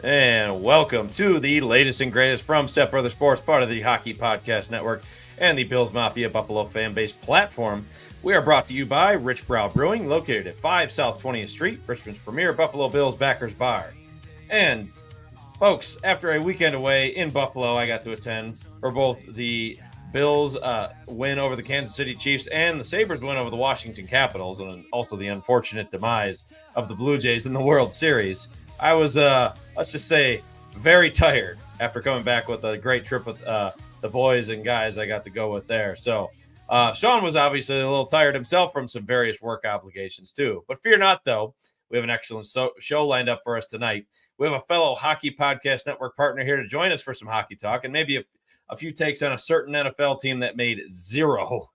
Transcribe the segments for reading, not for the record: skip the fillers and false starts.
And welcome to the latest and greatest from Step Brother Sports, part of the Hockey Podcast Network and the Bills Mafia Buffalo fan base platform. We are brought to you by Rich Brow Brewing, located at 5 South 20th Street, Richmond's premier Buffalo Bills backers bar. And folks, after a weekend away in Buffalo, I got to attend for both the Bills win over the Kansas City Chiefs and the Sabres win over the Washington Capitals, and also the unfortunate demise of the Blue Jays in the World Series. I was, let's just say, very tired after coming back with a great trip with the boys and guys I got to go with there. So Sean was obviously a little tired himself from some various work obligations too. But fear not, though. We have an excellent show lined up for us tonight. We have a fellow Hockey Podcast Network partner here to join us for some hockey talk and maybe a few takes on a certain NFL team that made zero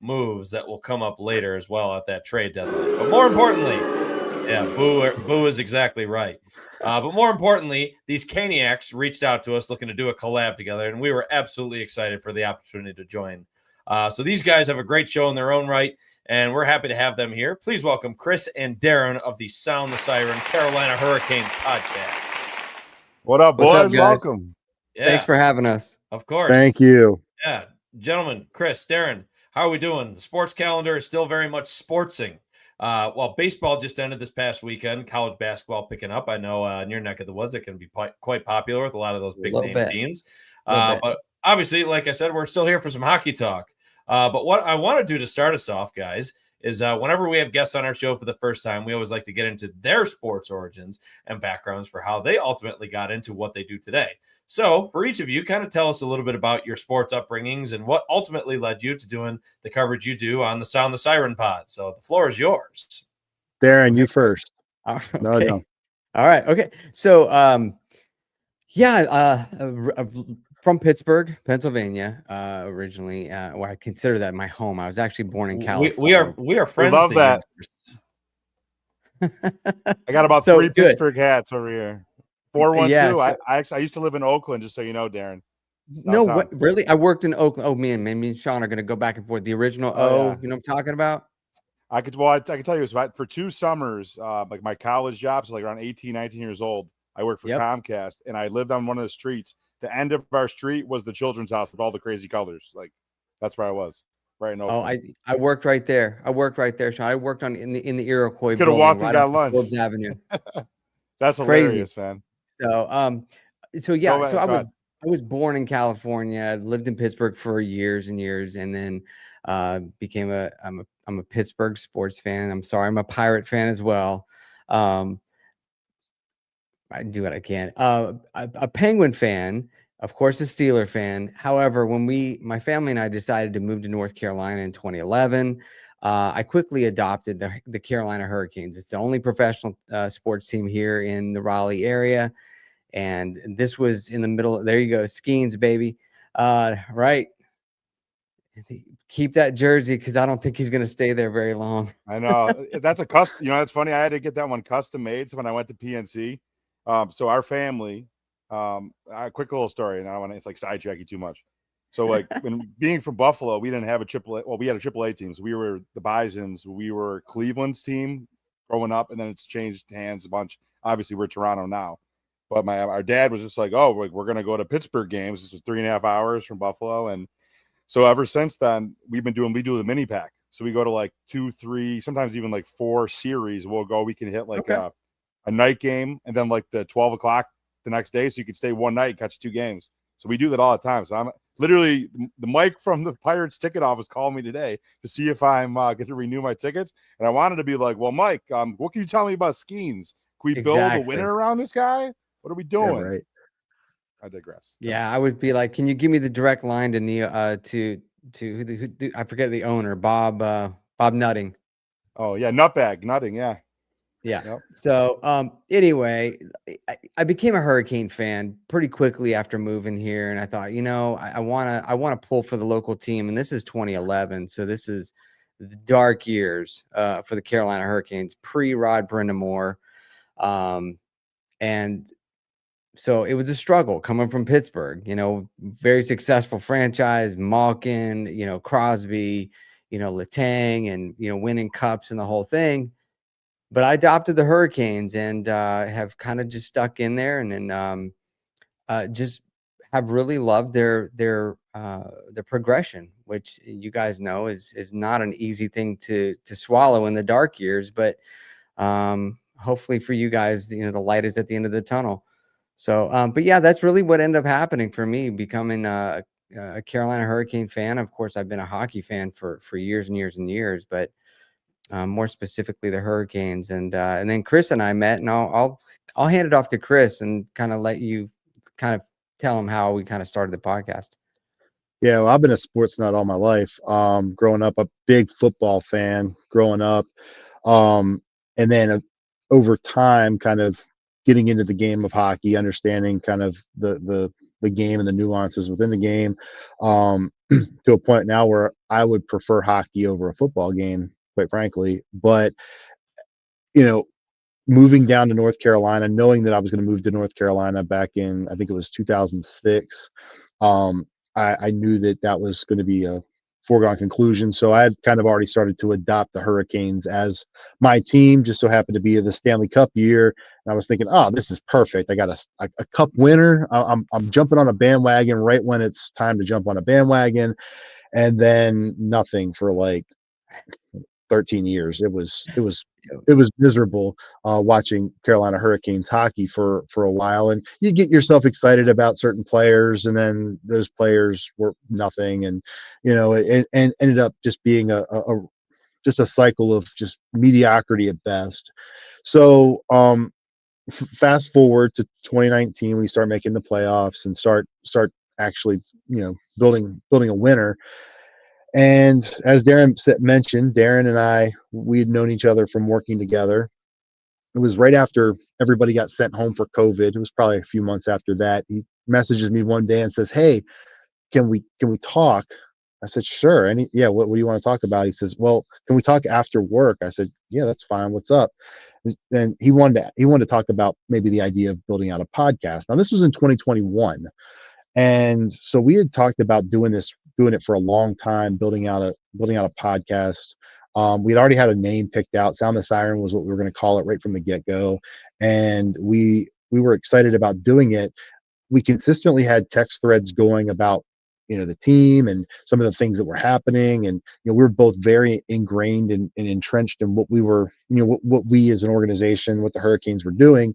moves that will come up later as well at that trade deadline. But more importantly, yeah, Boo is exactly right. But more importantly, these Caniacs reached out to us looking to do a collab together, and we were absolutely excited for the opportunity to join. So these guys have a great show in their own right, and we're happy to have them here. Please welcome Chris and Darren of the Sound the Siren Carolina Hurricanes podcast. What up, boys? What's up, guys? Welcome. Yeah, Thanks for having us. of course. Thank you. Yeah, gentlemen, Chris, Darren, how are we doing? The sports calendar is still very much sportsing. Well, baseball just ended this past weekend. College basketball picking up. I know in your neck of the woods, it can be quite popular with a lot of those big name teams. But obviously, like I said, we're still here for some hockey talk. But what I want to do to start us off, guys, is whenever we have guests on our show for the first time, we always like to get into their sports origins and backgrounds for how they ultimately got into what they do today. So for each of you, kind of tell us a little bit about your sports upbringings and what ultimately led you to doing the coverage you do on the Sound the Siren pod. So the floor is yours. Darren, you first. Okay. No. All right. Okay. So, from Pittsburgh, Pennsylvania, originally, where I consider that my home. I was actually born in California. We are friends. We love that. I got about So 3 good. Pittsburgh hats over here. 412. Yeah, so- I used to live in Oakland, just so you know, Darren. No, Downtown. what, really? I worked in Oakland. Oh, me and Sean are going to go back and forth. The original Yeah. you know what I'm talking about? I could tell you, for 2 summers, like my college jobs, like around 18, 19 years old, I worked for Yep. Comcast, and I lived on one of the streets. The end of our street was the children's house with all the crazy colors. Like, that's where I was, right in Oakland. I worked right there. Sean. I worked in the Iroquois. Could have building walked and right got off lunch. Forbes Avenue. That's Crazy. hilarious, man. So yeah, Go so ahead. I was born in California, lived in Pittsburgh for years and years, and then I'm a Pittsburgh sports fan. I'm sorry, I'm a Pirate fan as well. I do what I can. A Penguin fan, of course, a Steeler fan. However, when my family and I decided to move to North Carolina in 2011, I quickly adopted the Carolina Hurricanes. It's the only professional sports team here in the Raleigh area. And this was in the middle. There you go. Skeens, baby. Right. Keep that jersey because I don't think he's going to stay there very long. I know. That's a custom. You know, it's funny. I had to get that one custom made. So when I went to PNC, so our family, a quick little story, and I don't want to, it's like sidetracking too much. So like when being from Buffalo, we didn't have a AAA. Well, we had a AAA team. So we were the Bisons. We were Cleveland's team growing up, and then it's changed hands a bunch. Obviously, we're Toronto now. But our dad was just like, oh, we're going to go to Pittsburgh games. This is 3.5 hours from Buffalo. And so ever since then, we do the mini pack. So we go to like 2, 3, sometimes even like 4 series. We'll go, we can hit like a night game and then like the 12 o'clock the next day. So you can stay one night, catch 2 games. So we do that all the time. So I'm literally, the Mike from the Pirates ticket office called me today to see if I'm going to renew my tickets. And I wanted to be like, well, Mike, what can you tell me about Skeens? Can we build a winner around this guy? What are we doing? Yeah, right. I digress. Yeah, I would be like, can you give me the direct line to who I forget the owner, Bob Nutting. Oh yeah, Nutting, yeah. Yeah. Yep. So anyway, I became a Hurricane fan pretty quickly after moving here, and I thought, I want to pull for the local team, and this is 2011, so this is the dark years for the Carolina Hurricanes pre-Rod Brindamore, and so it was a struggle coming from Pittsburgh, very successful franchise, Malkin, Crosby, Letang, and, winning cups and the whole thing. but I adopted the Hurricanes and have kind of just stuck in there, and then just have really loved their progression, which you guys know is not an easy thing to swallow in the dark years, but hopefully for you guys, the light is at the end of the tunnel. So, but yeah, that's really what ended up happening for me, becoming a Carolina Hurricane fan. Of course, I've been a hockey fan for years and years and years, but more specifically the Hurricanes. And then Chris and I met, and I'll hand it off to Chris and kind of let you kind of tell him how we kind of started the podcast. Yeah, well, I've been a sports nut all my life. Growing up, a big football fan growing up. And then over time, kind of getting into the game of hockey, understanding kind of the game and the nuances within the game, to a point now where I would prefer hockey over a football game, quite frankly. But, moving down to North Carolina, knowing that I was going to move to North Carolina back in, I think it was 2006, I knew that was going to be a foregone conclusion. So I had kind of already started to adopt the Hurricanes as my team. Just so happened to be the Stanley Cup year, and I was thinking, oh, this is perfect. I got a cup winner. I'm jumping on a bandwagon right when it's time to jump on a bandwagon, and then nothing for like 13 years. It was miserable watching Carolina Hurricanes hockey for a while, and you get yourself excited about certain players, and then those players were nothing, and it ended up just being just a cycle of just mediocrity at best. So fast forward to 2019, we start making the playoffs and start actually building a winner. And as Darren mentioned, Darren and I, we had known each other from working together. It was right after everybody got sent home for COVID. It was probably a few months after that. He messages me one day and says, "Hey, can we talk?" I said, "Sure." And what do you want to talk about? He says, "Well, can we talk after work?" I said, "Yeah, that's fine. What's up?" And he wanted to talk about maybe the idea of building out a podcast. Now, this was in 2021. And so we had talked about doing it for a long time, building out a podcast. We'd already had a name picked out. Sound the Siren was what we were going to call it right from the get-go. And we were excited about doing it. We consistently had text threads going about, the team and some of the things that were happening. And, we were both very ingrained and entrenched in what we were, what we as an organization, what the Hurricanes were doing.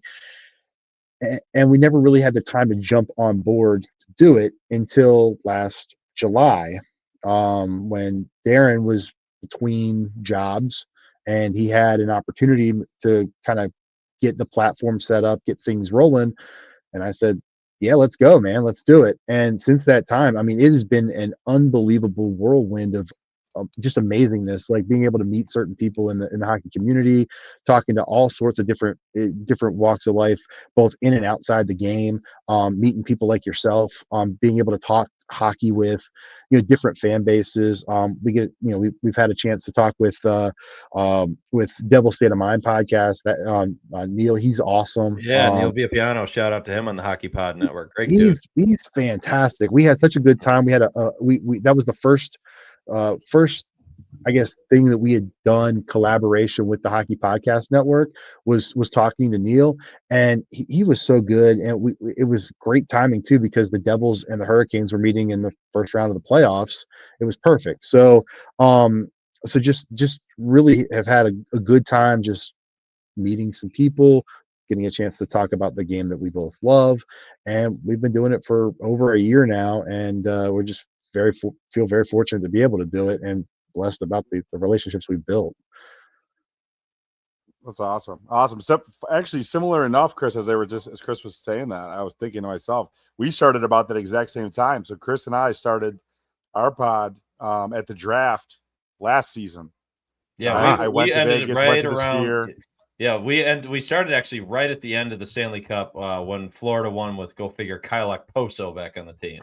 And we never really had the time to jump on board to do it until last July, when Darren was between jobs and he had an opportunity to kind of get the platform set up, get things rolling. And I said, "Yeah, let's go, man. Let's do it." And since that time, I mean, it has been an unbelievable whirlwind of just amazingness, like being able to meet certain people in the hockey community, talking to all sorts of different walks of life, both in and outside the game, meeting people like yourself, being able to talk hockey with different fan bases. We've had a chance to talk with Devil State of Mind podcast, that Neil, he's awesome. Neil Viapiano, shout out to him on the Hockey Pod Network. Great dude. He's fantastic. We had such a good time. We had that was the first I guess thing that we had done collaboration with the Hockey Podcast Network was talking to Neil, and he was so good, and it was great timing too, because the Devils and the Hurricanes were meeting in the first round of the playoffs. It was perfect. So just really have had a good time just meeting some people, getting a chance to talk about the game that we both love, and we've been doing it for over a year now, and we're just feel very fortunate to be able to do it, and blessed about the relationships we've built. That's awesome. So actually, similar enough, Chris, as Chris was saying that, I was thinking to myself, we started about that exact same time. So Chris and I started our pod at the draft last season. Yeah, I went to Vegas, went to the Sphere. Yeah, we started actually right at the end of the Stanley Cup when Florida won with, go figure, Kyle Okposo back on the team.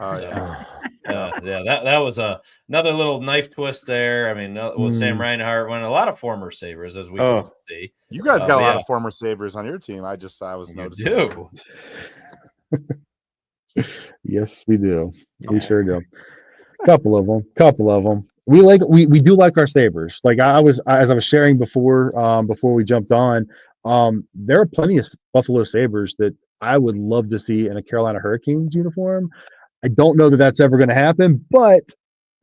That was another little knife twist there. I mean, with Sam Reinhart, a lot of former Sabres, as we can see. You guys got a lot of former Sabres on your team. I was noticing. Yes, we do. We sure do. Couple of them. we do like our Sabres. Like as I was sharing before we jumped on, there are plenty of Buffalo Sabres that I would love to see in a Carolina Hurricanes uniform. I don't know that that's ever going to happen, but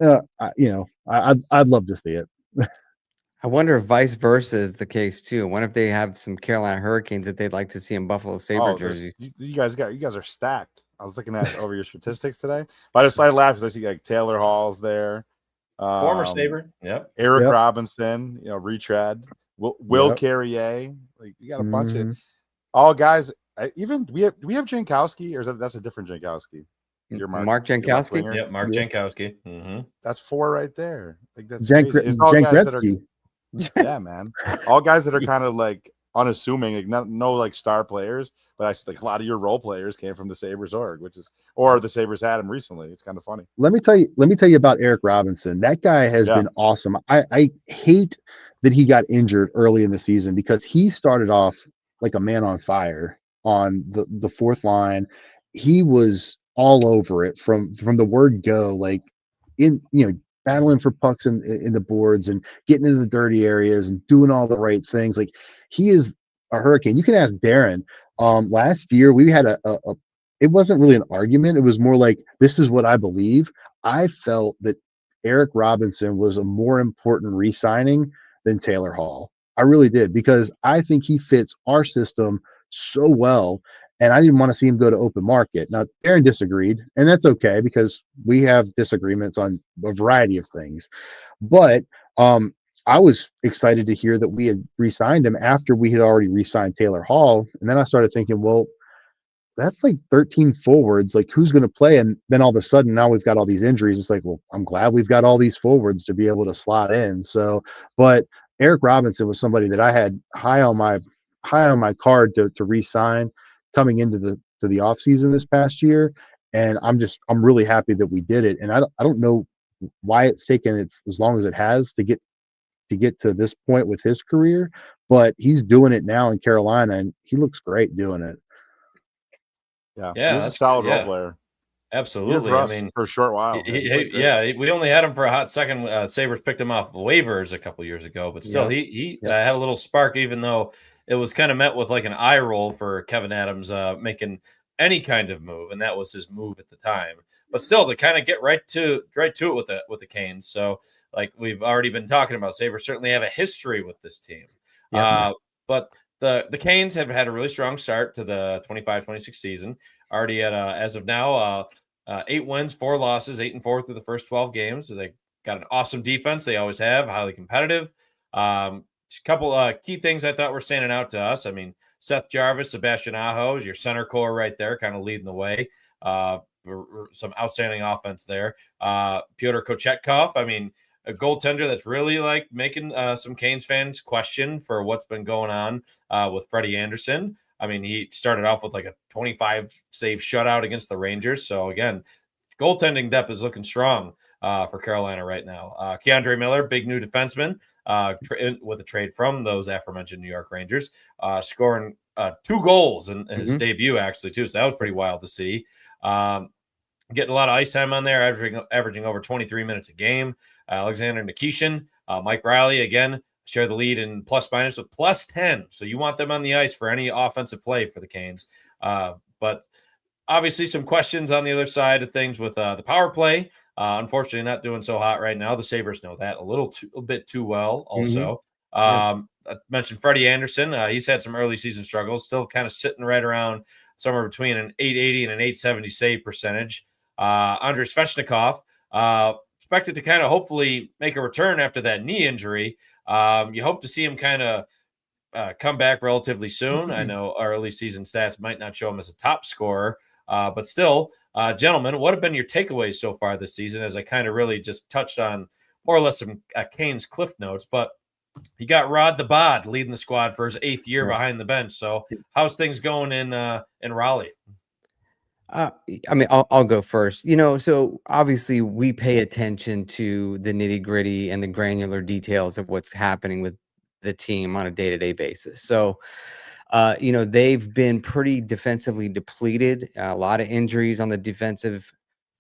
I'd love to see it. I wonder if vice versa is the case too. What if they have some Carolina Hurricanes that they'd like to see in Buffalo Sabre jerseys? You guys are stacked. I was looking at over your statistics today, but I laugh because I see like Taylor Hall's there, Former Sabre, yep. Eric Robinson, retread, Will Carrier. Like you got a bunch of all guys. Even do we have Jankowski, or that's a different Jankowski? Mark Jankowski. Yep, Mark Jankowski. Mm-hmm. That's 4 right there. Like that's crazy. It's all guys that are, yeah, man. All guys that are kind of like unassuming, like no like star players, but I like a lot of your role players came from the Sabres org, or the Sabres had him recently. It's kind of funny. Let me tell you about Eric Robinson. That guy has been awesome. I hate that he got injured early in the season because he started off like a man on fire on the fourth line. He was all over it from the word go, like battling for pucks in the boards and getting into the dirty areas and doing all the right things. Like he is a Hurricane. You can ask Darren. Last year we had it wasn't really an argument. It was more like, this is what I believe. I felt that Eric Robinson was a more important re-signing than Taylor Hall. I really did, because I think he fits our system so well. And I didn't want to see him go to open market. Now, Darren disagreed, and that's okay because we have disagreements on a variety of things. But I was excited to hear that we had re-signed him after we had already re-signed Taylor Hall. And then I started thinking, well, that's like 13 forwards. Like, who's going to play? And then all of a sudden, now we've got all these injuries. It's like, well, I'm glad we've got all these forwards to be able to slot in. So, but Eric Robinson was somebody that I had high on my card to re-sign coming into the off season this past year. And I'm really happy that we did it. And I don't know why it's taken as long as it has to get to this point with his career, but he's doing it now in Carolina and he looks great doing it. Yeah, he's a solid role player. Absolutely. For us, for a short while. We only had him for a hot second. Sabres picked him off waivers a couple years ago, but still he had a little spark, even though it was kind of met with like an eye roll for Kevin Adams making any kind of move, and that was his move at the time. But still, to kind of get right to it with the Canes. So, like we've already been talking about, Sabres certainly have a history with this team. But the Canes have had a really strong start to the 25-26 season. Already at as of now, 8 wins, 4 losses, 8-4 through the first 12 games. So they got an awesome defense. They always have, highly competitive. A couple key things I thought were standing out to us. I mean, Seth Jarvis, Sebastian Aho, your center core right there, kind of leading the way. Some outstanding offense there. Pyotr Kochetkov, I mean, a goaltender that's really like making some Canes fans question for what's been going on with Freddie Anderson. I mean, he started off with like a 25 save shutout against the Rangers. So again, goaltending depth is looking strong for Carolina right now. Keandre Miller, big new defenseman, with a trade from those aforementioned New York Rangers, scoring 2 goals in his debut actually too. So that was pretty wild to see. Getting a lot of ice time on there, averaging over 23 minutes a game. Alexander Nikishin, Mike Riley, again, share the lead in plus minus with plus 10. So you want them on the ice for any offensive play for the Canes. But obviously some questions on the other side of things with the power play. Unfortunately, not doing so hot right now. The Sabres know that a bit too well also. I mentioned Freddie Anderson. He's had some early season struggles, still kind of sitting right around somewhere between an 880 and an 870 save percentage. Andrei Svechnikov, expected to kind of hopefully make a return after that knee injury. You hope to see him kind of come back relatively soon. I know our early season stats might not show him as a top scorer, but still, gentlemen, what have been your takeaways so far this season? As I kind of really just touched on more or less some Canes cliff notes, but you got Rod the Bod leading the squad for his 8th year behind the bench. So how's things going in Raleigh? I mean, I'll go first. So obviously we pay attention to the nitty gritty and the granular details of what's happening with the team on a day-to-day basis. So, they've been pretty defensively depleted, a lot of injuries on the defensive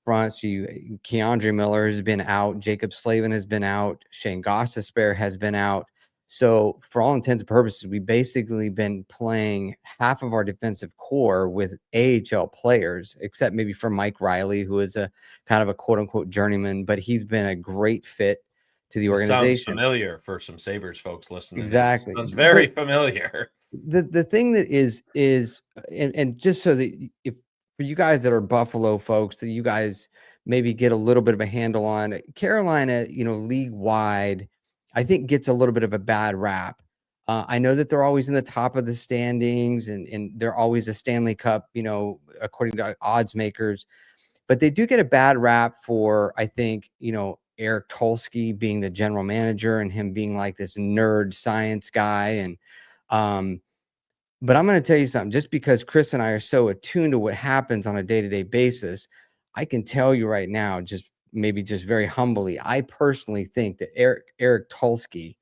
front. So Keandre Miller has been out, Jacob Slavin has been out, Shane Gostisbehere has been out. So for all intents and purposes, we've basically been playing half of our defensive core with AHL players, except maybe for Mike Riley, who is a kind of a quote unquote journeyman, but he's been a great fit to the organization. Sounds familiar for some Sabres folks listening. Exactly. Sounds very familiar. The thing that is and just so that if for you guys that are Buffalo folks, that you guys maybe get a little bit of a handle on Carolina, league wide, I think gets a little bit of a bad rap. I know that they're always in the top of the standings and they're always a Stanley Cup, according to odds makers, but they do get a bad rap for, I think, Eric Tulsky being the general manager and him being like this nerd science guy. And, but I'm going to tell you something, just because Chris and I are so attuned to what happens on a day-to-day basis, I can tell you right now, just very humbly, I personally think that Eric Tulsky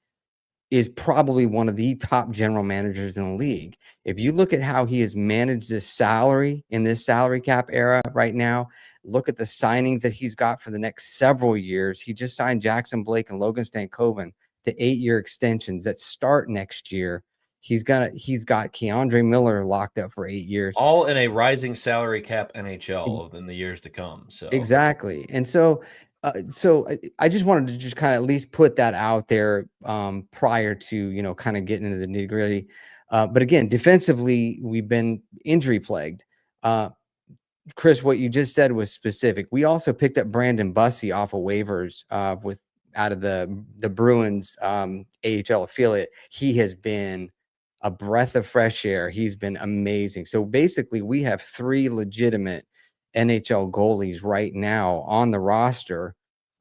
is probably one of the top general managers in the league. If you look at how he has managed this salary in this salary cap era right now, look at the signings that he's got for the next several years. He just signed Jackson Blake and Logan Stankoven to 8-year extensions that start next year. He's got Keandre Miller locked up for 8 years. All in a rising salary cap NHL in the years to come. So exactly. And so I just wanted to just kind of at least put that out there prior to, kind of getting into the nitty gritty. But again, defensively, we've been injury plagued. Chris, what you just said was specific. We also picked up Brandon Bussey off of waivers out of the Bruins AHL affiliate. He has been a breath of fresh air. He's been amazing. So basically, we have 3 legitimate NHL goalies right now on the roster.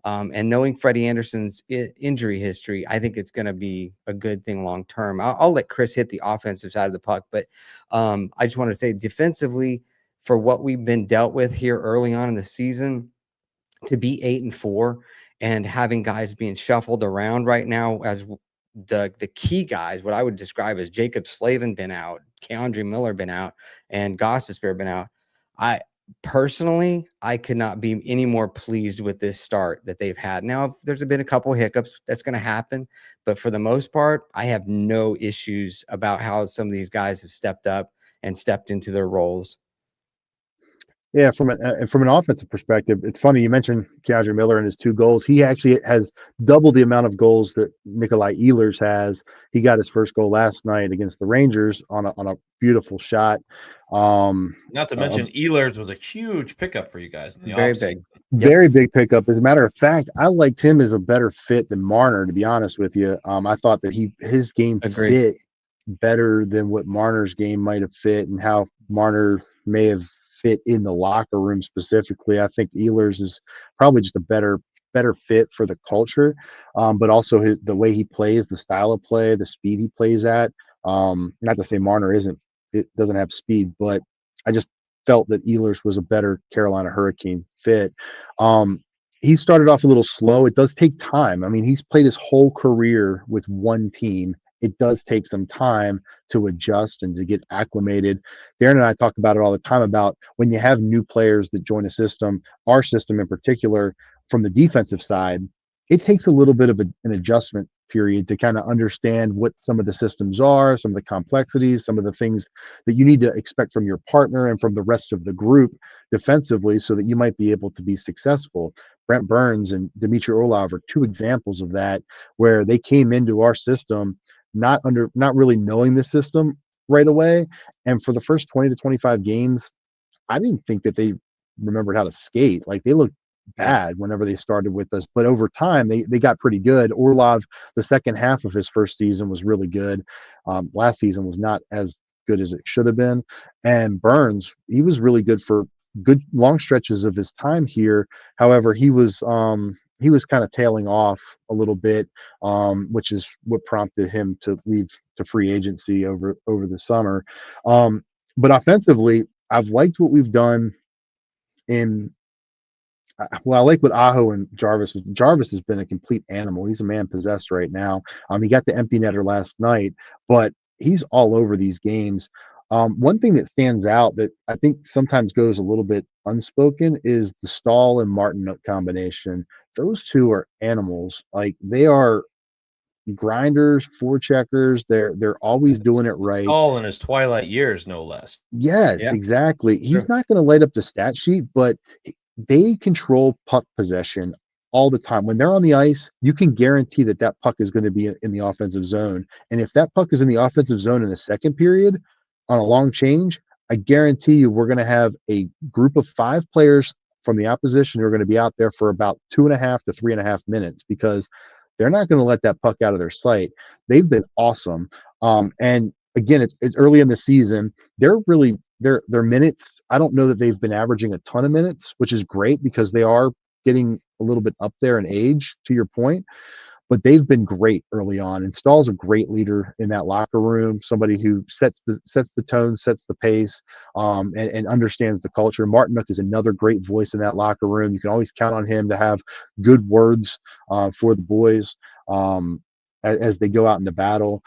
And knowing Freddie Anderson's injury history, I think it's going to be a good thing long term. I'll let Chris hit the offensive side of the puck, but I just want to say defensively, for what we've been dealt with here early on in the season, to be 8-4 and having guys being shuffled around right now as the key guys, what I would describe as Jacob Slavin been out, Keandre Miller been out, and Gostisbehere been out. Personally, I could not be any more pleased with this start that they've had. Now, there's been a couple hiccups that's going to happen, but for the most part, I have no issues about how some of these guys have stepped up and stepped into their roles. Yeah, from an offensive perspective, it's funny you mentioned Keandre Miller and his 2 goals. He actually has double the amount of goals that Nikolai Ehlers has. He got his first goal last night against the Rangers on a beautiful shot. Not to mention Ehlers was a huge pickup for you guys in the very offseason. big. Very big pickup. As a matter of fact, I liked him as a better fit than Marner, to be honest with you. I thought that his game fit better than what Marner's game might have fit and how Marner may have fit in the locker room specifically. I think Ehlers is probably just a better fit for the culture, but also the way he plays, the style of play, the speed he plays at. Not to say Marner doesn't have speed, but I just felt that Ehlers was a better Carolina Hurricane fit. He started off a little slow. It does take time. I mean, he's played his whole career with one team. It does take some time to adjust and to get acclimated. Darren and I talk about it all the time about when you have new players that join a system, our system in particular, from the defensive side, it takes a little bit of an adjustment period to kind of understand what some of the systems are, some of the complexities, some of the things that you need to expect from your partner and from the rest of the group defensively so that you might be able to be successful. Brent Burns and Dmitry Orlov are 2 examples of that, where they came into our system not really knowing the system right away. And for the first 20 to 25 games, I didn't think that they remembered how to skate. Like, they looked bad whenever they started with us, but over time they got pretty good. Orlov, the second half of his first season was really good. Last season was not as good as it should have been. And Burns, he was really good for good long stretches of his time here. However, he was kind of tailing off a little bit, which is what prompted him to leave to free agency over the summer. But offensively, I've liked what we've done I like what Aho and Jarvis has been a complete animal. He's a man possessed right now. He got the empty netter last night, but he's all over these games. One thing that stands out that I think sometimes goes a little bit unspoken is the Stahl and Martin combination. Those two are animals. Like they are grinders, forecheckers. They're always doing it right. All in his twilight years, no less. Yes, Yeah, exactly. He's sure. not going to light up the stat sheet, but they control puck possession all the time. When they're on the ice, you can guarantee that that puck is going to be in the offensive zone. And if that puck is in the offensive zone in the second period on a long change, I guarantee you we're going to have a group of 5 players from the opposition who are going to be out there for about 2.5 to 3.5 minutes because they're not going to let that puck out of their sight. They've been awesome. And again, it's early in the season. They're really their minutes. I don't know that they've been averaging a ton of minutes, which is great because they are getting a little bit up there in age, to your point. But they've been great early on. And Stahl's a great leader in that locker room, somebody who sets the tone, sets the pace, and understands the culture. Martinook is another great voice in that locker room. You can always count on him to have good words for the boys as they go out into battle.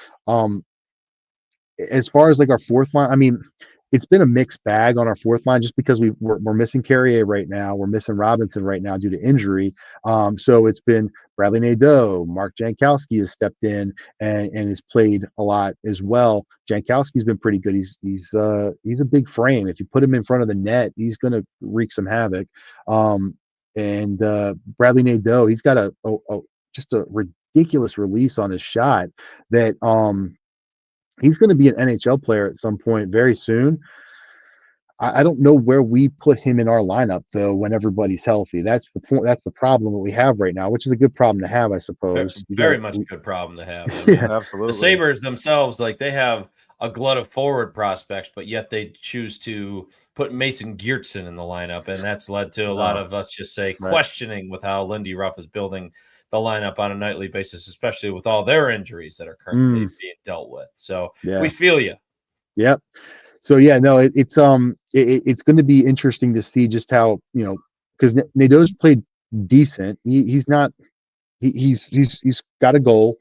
As far as like our fourth line, I mean, it's been a mixed bag on our fourth line just because we're missing Carrier right now. We're missing Robinson right now due to injury. So it's been Bradley Nadeau, Mark Jankowski has stepped in and has played a lot as well. Jankowski's been pretty good. He's a big frame. If you put him in front of the net, he's going to wreak some havoc. And Bradley Nadeau, he's got just a ridiculous release on his shot that he's going to be an NHL player at some point very soon. I don't know where we put him in our lineup though when everybody's healthy. That's the point. That's the problem that we have right now, which is a good problem to have, I suppose. Very much a good problem to have. I mean, Yeah, absolutely. the Sabres themselves, like they have a glut of forward prospects, but yet they choose to put Mason Geertsen in the lineup, and that's led to a lot of, let's just say, questioning with how Lindy Ruff is building the lineup on a nightly basis, especially with all their injuries that are currently being dealt with. So we feel you. Yep. So yeah, no, it's going to be interesting to see just how, because Nadeau's played decent. He's got a goal.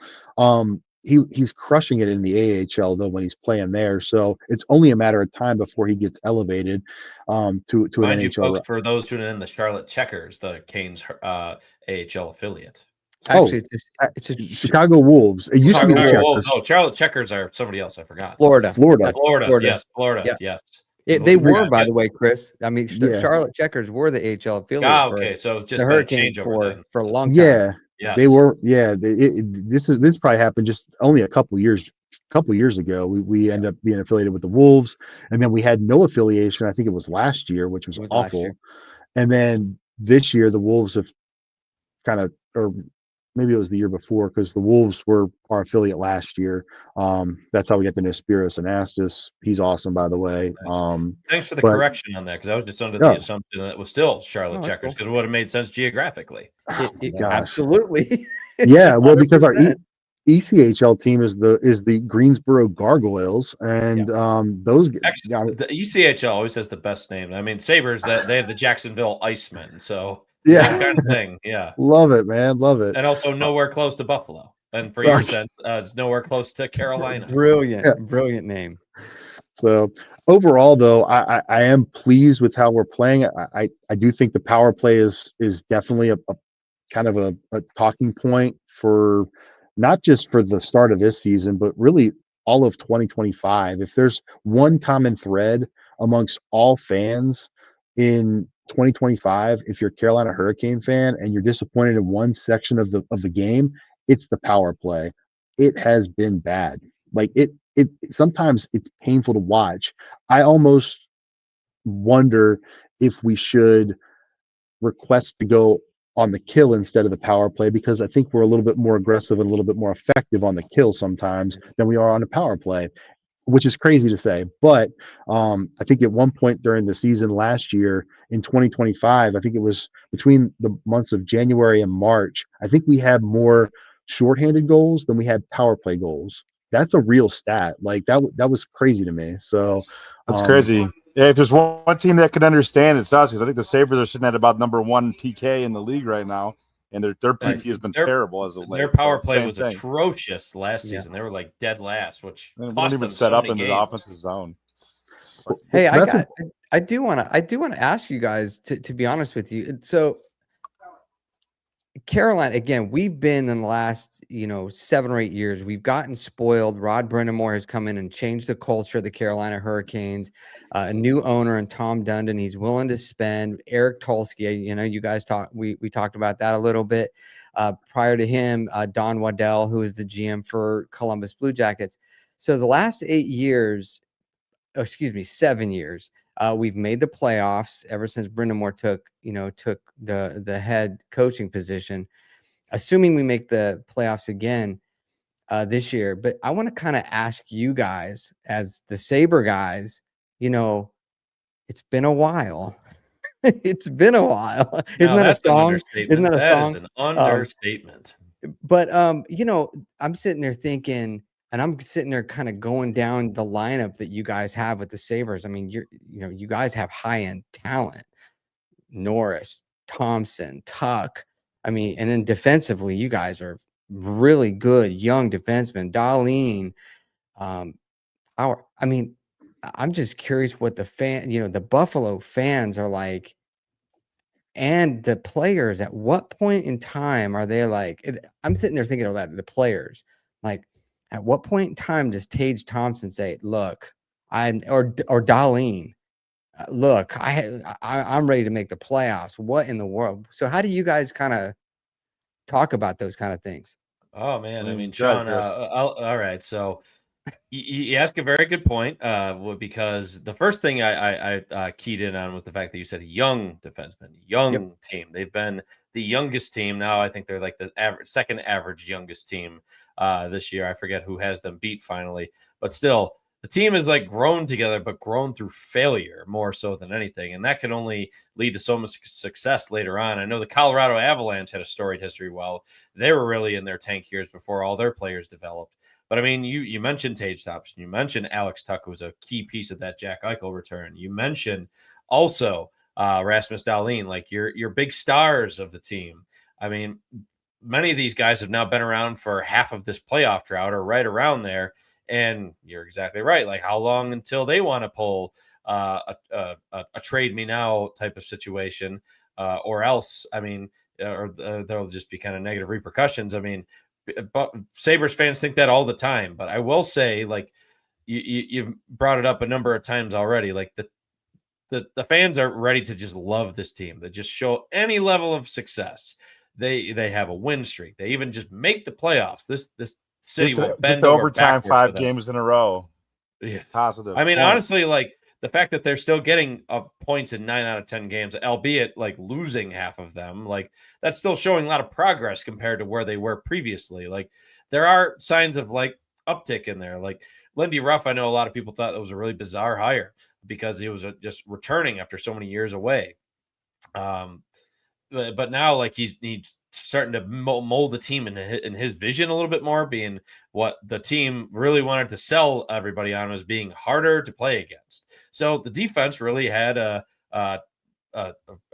He's crushing it in the AHL though when he's playing there. So it's only a matter of time before he gets elevated to an NHL. Folks, for those tuning in, the Charlotte Checkers, the Canes AHL affiliate. Actually, it's a Chicago Wolves. It used to be the Checkers. Wolves. Oh, Charlotte Checkers are somebody else. I forgot. Florida. Yes, Florida. Yeah. Yes. They were, by the way, Chris. I mean, the Charlotte Checkers were the AHL affiliate. Okay, so just the Hurricanes for a long time. Yeah, yes. They were. Yeah, this probably happened just only a couple years ago. We ended up being affiliated with the Wolves, and then we had no affiliation. I think it was last year, which was awful. And then this year, the Wolves have kind of, or maybe it was the year before, because the Wolves were our affiliate last year. That's how we got the Spiros Anastas. He's awesome, by the way. Thanks for the correction on that, because I was just under the assumption that it was still Charlotte Checkers, because it would have made sense geographically. Absolutely. Yeah, well, because our ECHL team is the Greensboro Gargoyles, and those actually, the ECHL always has the best name. I mean, Sabres, that they have the Jacksonville Icemen, so. Yeah, that kind of thing. Yeah, love it, man, love it. And also nowhere close to Buffalo, and for your sense, it's nowhere close to Carolina. Brilliant name. So overall, though, I am pleased with how we're playing. I do think the power play is definitely a kind of a talking point for not just for the start of this season, but really all of 2025. If there's one common thread amongst all fans in 2025, if you're a Carolina Hurricane fan and you're disappointed in one section of the game, it's the power play. It has been bad. Like it sometimes it's painful to watch. I almost wonder if we should request to go on the kill instead of the power play, because I think we're a little bit more aggressive and a little bit more effective on the kill sometimes than we are on the power play, which is crazy to say. But I think at one point during the season last year in 2025, I think it was between the months of January and March, I think we had more shorthanded goals than we had power play goals. That's a real stat. Like that was crazy to me. So that's crazy. Yeah, if there's one team that could understand, it's us, because I think the Sabres are sitting at about number 1 PK in the league right now. And their PP has been terrible as of late. Their power play was atrocious last season. They were like dead last, which they wouldn't even set up in the offensive zone. Hey, That's I do want to ask you guys to be honest with you. So Carolina, again, we've been in the last, 7 or 8 years, we've gotten spoiled. Rod Brindamore has come in and changed the culture of the Carolina Hurricanes. A new owner in Tom Dundon. He's willing to spend. Eric Tulsky, you guys we talked about that a little bit. Prior to him, Don Waddell, who is the GM for Columbus Blue Jackets. So the last 8 years, 7 years, we've made the playoffs ever since Brindamore took the head coaching position. Assuming we make the playoffs again this year, but I want to kind of ask you guys, as the Sabre guys, it's been a while. It's been a while. Isn't that a song? Isn't that a song? That is an understatement. But I'm sitting there thinking. And I'm sitting there kind of going down the lineup that you guys have with the Sabres. I mean, you guys have high-end talent. Norris, Thompson, Tuck. I mean, and then defensively, you guys are really good young defensemen. Darlene. I'm just curious what the Buffalo fans are like, and the players, at what point in time are they like, I'm sitting there thinking about the players, like, at what point in time does Tage Thompson say, "Look, or Darlene, look, I'm ready to make the playoffs"? What in the world? So how do you guys kind of talk about those kind of things? Oh man, I mean, Sean. All right, so you ask a very good point. Because the first thing I keyed in on was the fact that you said young defenseman, young team. They've been the youngest team now. I think they're like the second average youngest team this year. I forget who has them beat finally, but still, the team is like grown together, but grown through failure more so than anything, and that can only lead to so much success later on. I know the Colorado Avalanche had a storied history. Well, they were really in their tank years before all their players developed. But I mean, you mentioned Tage Thompson, you mentioned Alex Tuck, who was a key piece of that Jack Eichel return. You mentioned also Rasmus Dahlin, like your big stars of the team. I mean, many of these guys have now been around for half of this playoff drought or right around there. And you're exactly right. Like, how long until they want to pull a trade me now type of situation, or else, I mean, or there'll just be kind of negative repercussions. I mean, but Sabres fans think that all the time. But I will say, like, you've brought it up a number of times already. Like, the fans are ready to just love this team. They just show any level of success. They have a win streak. They even just make the playoffs. This city will bend get to over overtime 5 for games in a row. Yeah, positive. I mean, points. Honestly, like the fact that they're still getting points in 9 out of 10 games, albeit like losing half of them, like that's still showing a lot of progress compared to where they were previously. Like there are signs of like uptick in there. Like Lindy Ruff, I know a lot of people thought it was a really bizarre hire because he was just returning after so many years away. But now, like he's starting to mold the team in his vision a little bit more, being what the team really wanted to sell everybody on was being harder to play against. So the defense really had a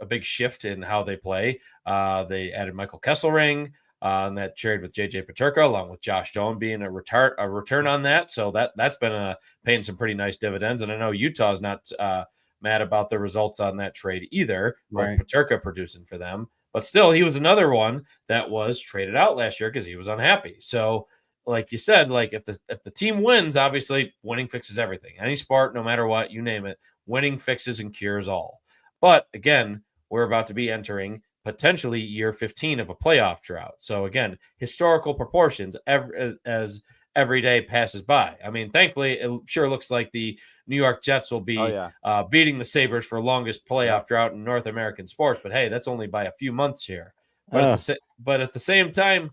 big shift in how they play. They added Michael Kesselring, and that shared with JJ Peterka, along with Josh Doan being a return on that. So that's been paying some pretty nice dividends. And I know Utah's not mad about the results on that trade either, Right. with Peterka producing for them. But still, he was another one that was traded out last year because he was unhappy. So, like you said, like if the team wins, obviously winning fixes everything. Any sport, no matter what, you name it, winning fixes and cures all. But again, we're about to be entering potentially year 15 of a playoff drought. So again, historical proportions as every day passes by. I mean, thankfully, it sure looks like the New York Jets will be beating the Sabres for longest playoff drought in North American sports. But hey, that's only by a few months here. But at the same time,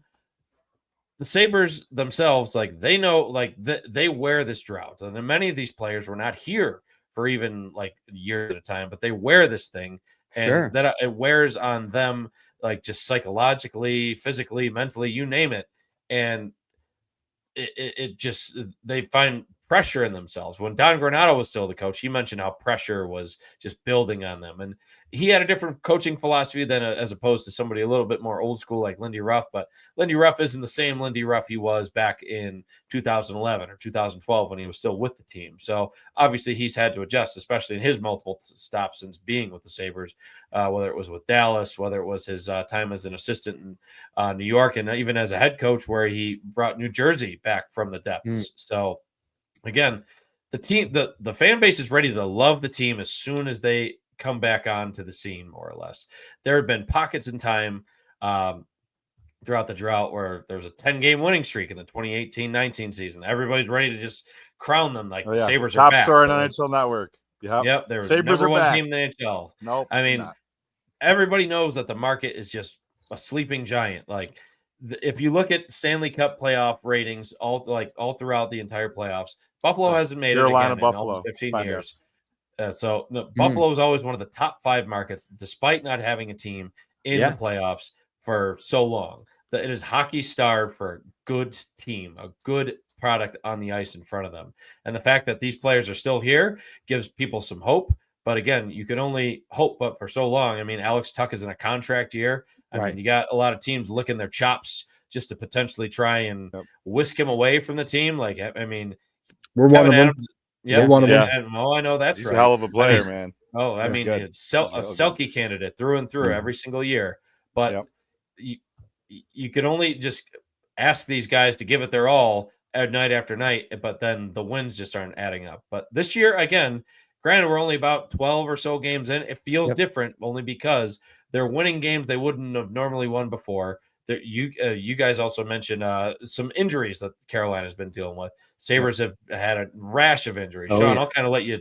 the Sabres themselves, like they know, like they wear this drought. And many of these players were not here for even like years at a time, but they wear this thing. And that it wears on them, like just psychologically, physically, mentally, you name it. And it just they find pressure in themselves. When Don Granato was still the coach, he mentioned how pressure was just building on them. And he had a different coaching philosophy than as opposed to somebody a little bit more old school like Lindy Ruff. But Lindy Ruff isn't the same Lindy Ruff he was back in 2011 or 2012 when he was still with the team. So obviously he's had to adjust, especially in his multiple stops since being with the Sabres, whether it was with Dallas, whether it was his time as an assistant in New York, and even as a head coach where he brought New Jersey back from the depths. So again, the team, the fan base is ready to love the team as soon as they come back onto the scene, more or less. There have been pockets in time throughout the drought where there was a 10-game winning streak in the 2018-19 season. Everybody's ready to just crown them like the Sabres Top are back. Top story on NHL Network. Yep, they were Sabres number are one back. team in the NHL. Nope. I mean, everybody knows that the market is just a sleeping giant. Like, if you look at Stanley Cup playoff ratings all throughout the entire playoffs, Buffalo hasn't made Carolina, it again Buffalo, in almost 15 years. Yes. Buffalo is always one of the top 5 markets, despite not having a team in the playoffs for so long. It is hockey starved for a good team, a good product on the ice in front of them. And the fact that these players are still here gives people some hope. But again, you can only hope but for so long. I mean, Alex Tuch is in a contract year. I mean, you got a lot of teams licking their chops just to potentially try and whisk him away from the team. Like, I mean, we're Kevin one of Adams, them. yeah, one of them. And, I know that's He's right. a hell of a player, man. Oh, I mean, it's a Selke candidate through and through every single year. But you can only just ask these guys to give it their all night after night, but then the wins just aren't adding up. But this year, again, granted, we're only about 12 or so games in. It feels different only because they're winning games they wouldn't have normally won before. You guys also mentioned some injuries that Carolina's been dealing with. Sabres have had a rash of injuries. Sean, I'll kind of let you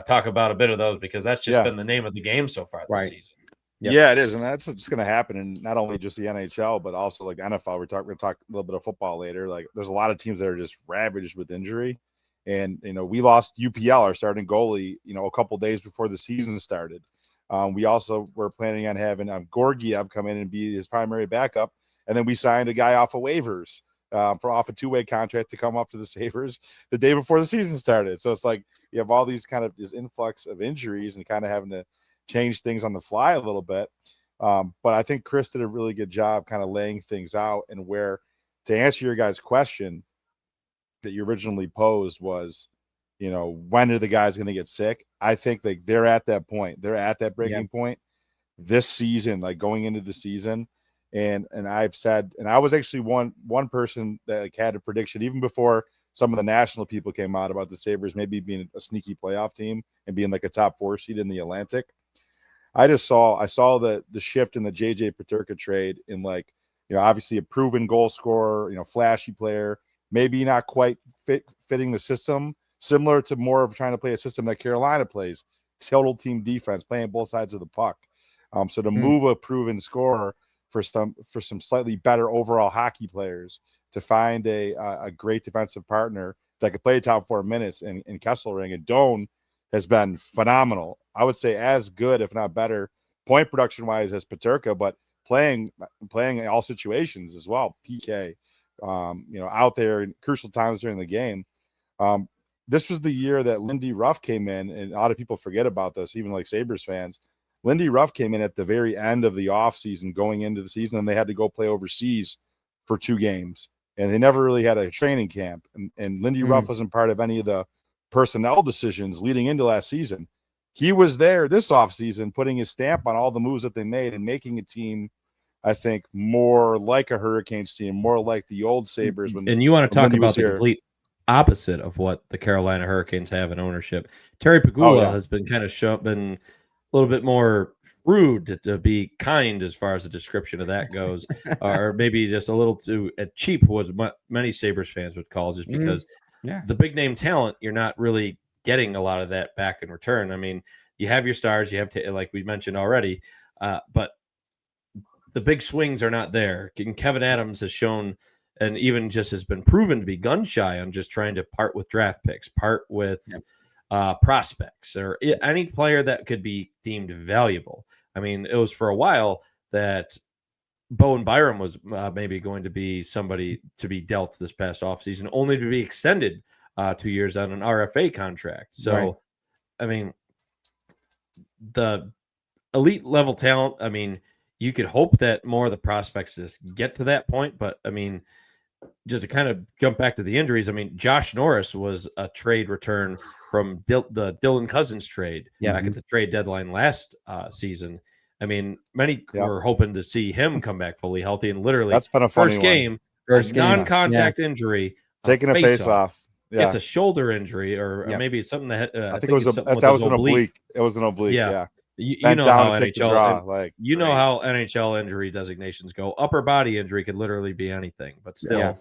talk about a bit of those because that's just been the name of the game so far this season. Yeah, it is, and that's what's going to happen in not only just the NHL but also like NFL. We're going to talk a little bit of football later. Like, there's a lot of teams that are just ravaged with injury, and we lost UPL, our starting goalie, a couple days before the season started. We also were planning on having Gorgiev come in and be his primary backup, and then we signed a guy off of waivers off a 2-way contract to come up to the Sabres the day before the season started. So it's like you have all these kind of this influx of injuries and kind of having to change things on the fly a little bit. But I think Chris did a really good job kind of laying things out, and where, to answer your guys' question that you originally posed was, when are the guys going to get sick? I think they're at that point. They're at that breaking point this season, like going into the season. And I've said, and I was actually one person that had a prediction even before some of the national people came out about the Sabres maybe being a sneaky playoff team and being like a top 4 seed in the Atlantic. I saw the shift in the JJ Peterka trade in, like, obviously a proven goal scorer, flashy player, maybe not quite fitting the system, similar to more of trying to play a system that Carolina plays, total team defense, playing both sides of the puck. So to move a proven scorer for some slightly better overall hockey players to find a great defensive partner that could play top 4 minutes in Kesselring, and Doan has been phenomenal. I would say as good, if not better, point production wise as Peterka, but playing in all situations as well. PK, out there in crucial times during the game. This was the year that Lindy Ruff came in, and a lot of people forget about this, even like Sabres fans. Lindy Ruff came in at the very end of the offseason, going into the season, and they had to go play overseas for 2 games. And they never really had a training camp. And Lindy Ruff wasn't part of any of the personnel decisions leading into last season. He was there this offseason, putting his stamp on all the moves that they made and making a team, I think, more like a Hurricanes team, more like the old Sabres. And you want to talk about the complete opposite of what the Carolina Hurricanes have in ownership. Terry Pegula has been kind of been a little bit more rude, to be kind as far as the description of that goes, or maybe just a little too cheap, was what many Sabres fans would call, just because the big name talent, you're not really getting a lot of that back in return. I mean, you have your stars, you have to, like we mentioned already, but the big swings are not there. And Kevin Adams has shown, and even just has been proven to be gun shy on just trying to part with draft picks, part with prospects, or any player that could be deemed valuable. I mean, it was for a while that Bowen Byram was maybe going to be somebody to be dealt this past offseason, only to be extended 2 years on an RFA contract. So, Right. I mean, the elite level talent, I mean, you could hope that more of the prospects just get to that point. But, I mean, just to kind of jump back to the injuries, I mean, Josh Norris was a trade return from the Dylan Cousins trade back at the trade deadline last season. I mean, many were hoping to see him come back fully healthy, and literally that's been a funny first game, non-contact injury, taking a face off. Yeah, it's a shoulder injury, or maybe it's something that I think it was an oblique. It was an oblique. Yeah. You know how NHL, how NHL injury designations go. Upper body injury could literally be anything, but still,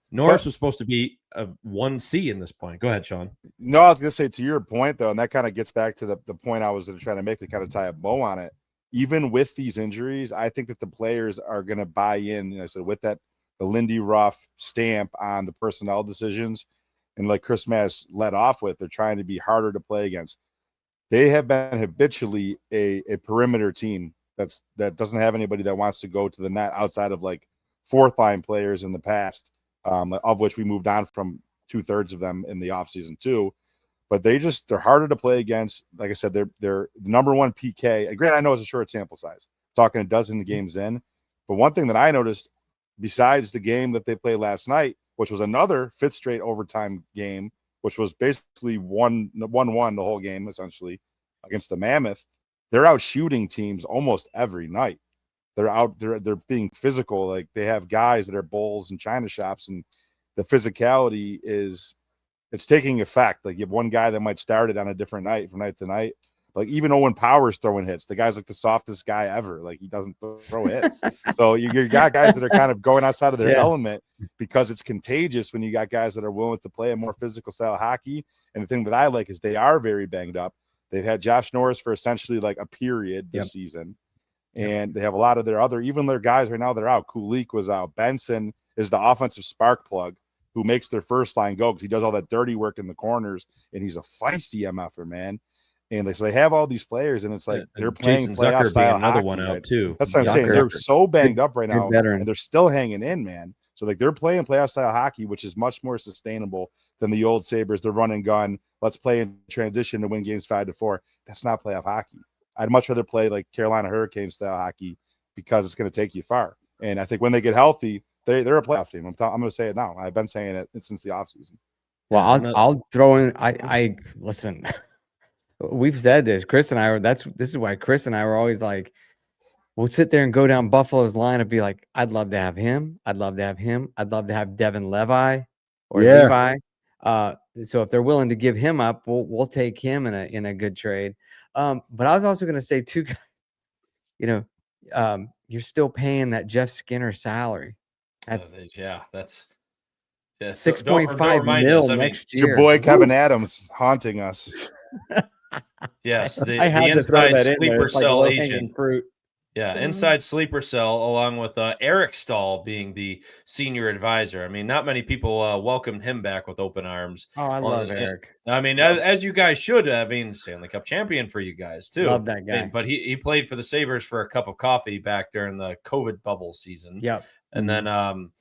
Norris was supposed to be a 1C in this point. Go ahead, Sean. No, I was going to say, to your point though, and that kind of gets back to the point I was trying to make to kind of tie a bow on it. Even with these injuries, I think that the players are going to buy in. I said, with the Lindy Ruff stamp on the personnel decisions, and like Chris Mass led off with, they're trying to be harder to play against. They have been habitually a perimeter team that doesn't have anybody that wants to go to the net outside of like fourth line players in the past, of which we moved on from 2/3 of them in the offseason too. But they're harder to play against. Like I said, they're number one PK. And granted, I know it's a short sample size, talking a dozen games in. But one thing that I noticed, besides the game that they played last night, which was another fifth straight overtime game, which was basically 1-1 the whole game, essentially, against the Mammoth, they're out shooting teams almost every night. They're being physical. Like, they have guys that are bowls and china shops, and the physicality it's taking effect. Like, you have one guy that might start it on a different night from night to night. Like, even Owen Power's throwing hits. The guy's like the softest guy ever. Like, he doesn't throw hits. So you got guys that are kind of going outside of their element, because it's contagious when you got guys that are willing to play a more physical style of hockey. And the thing that I like is they are very banged up. They've had Josh Norris for essentially like a period this season. And they have a lot of their guys right now that are out. Kulik was out. Benson is the offensive spark plug who makes their first line go, because he does all that dirty work in the corners, and he's a feisty MFer, man. And so they have all these players, and it's like they're playing playoff style another hockey, one out right? too. That's what I'm saying. They're so banged up right now, and they're still hanging in, man. So like, they're playing playoff style hockey, which is much more sustainable than the old Sabres. They're run and gun. Let's play in transition to win games 5-4. That's not playoff hockey. I'd much rather play like Carolina Hurricanes style hockey, because it's going to take you far. And I think when they get healthy, they're a playoff team. I'm going to say it now. I've been saying it since the offseason. Well, I'll throw in. I listen. We've said this, Chris and I. This is why Chris and I were always like, we'll sit there and go down Buffalo's line and be like, I'd love to have him. I'd love to have him. I'd love to have Devin Levi or Levi. So if they're willing to give him up, we'll take him in a good trade. But I was also going to say too, you're still paying that Jeff Skinner salary. That's that's $6.5 million next year. Your boy Kevin Adams haunting us. Yes, the inside sleeper cell agent. Yeah, inside sleeper cell, along with Eric Stahl being the senior advisor. I mean, not many people welcomed him back with open arms. Oh, I love Eric. I mean, as you guys should. I mean, Stanley Cup champion for you guys too. Love that guy. But he played for the Sabres for a cup of coffee back during the COVID bubble season. Yep. And then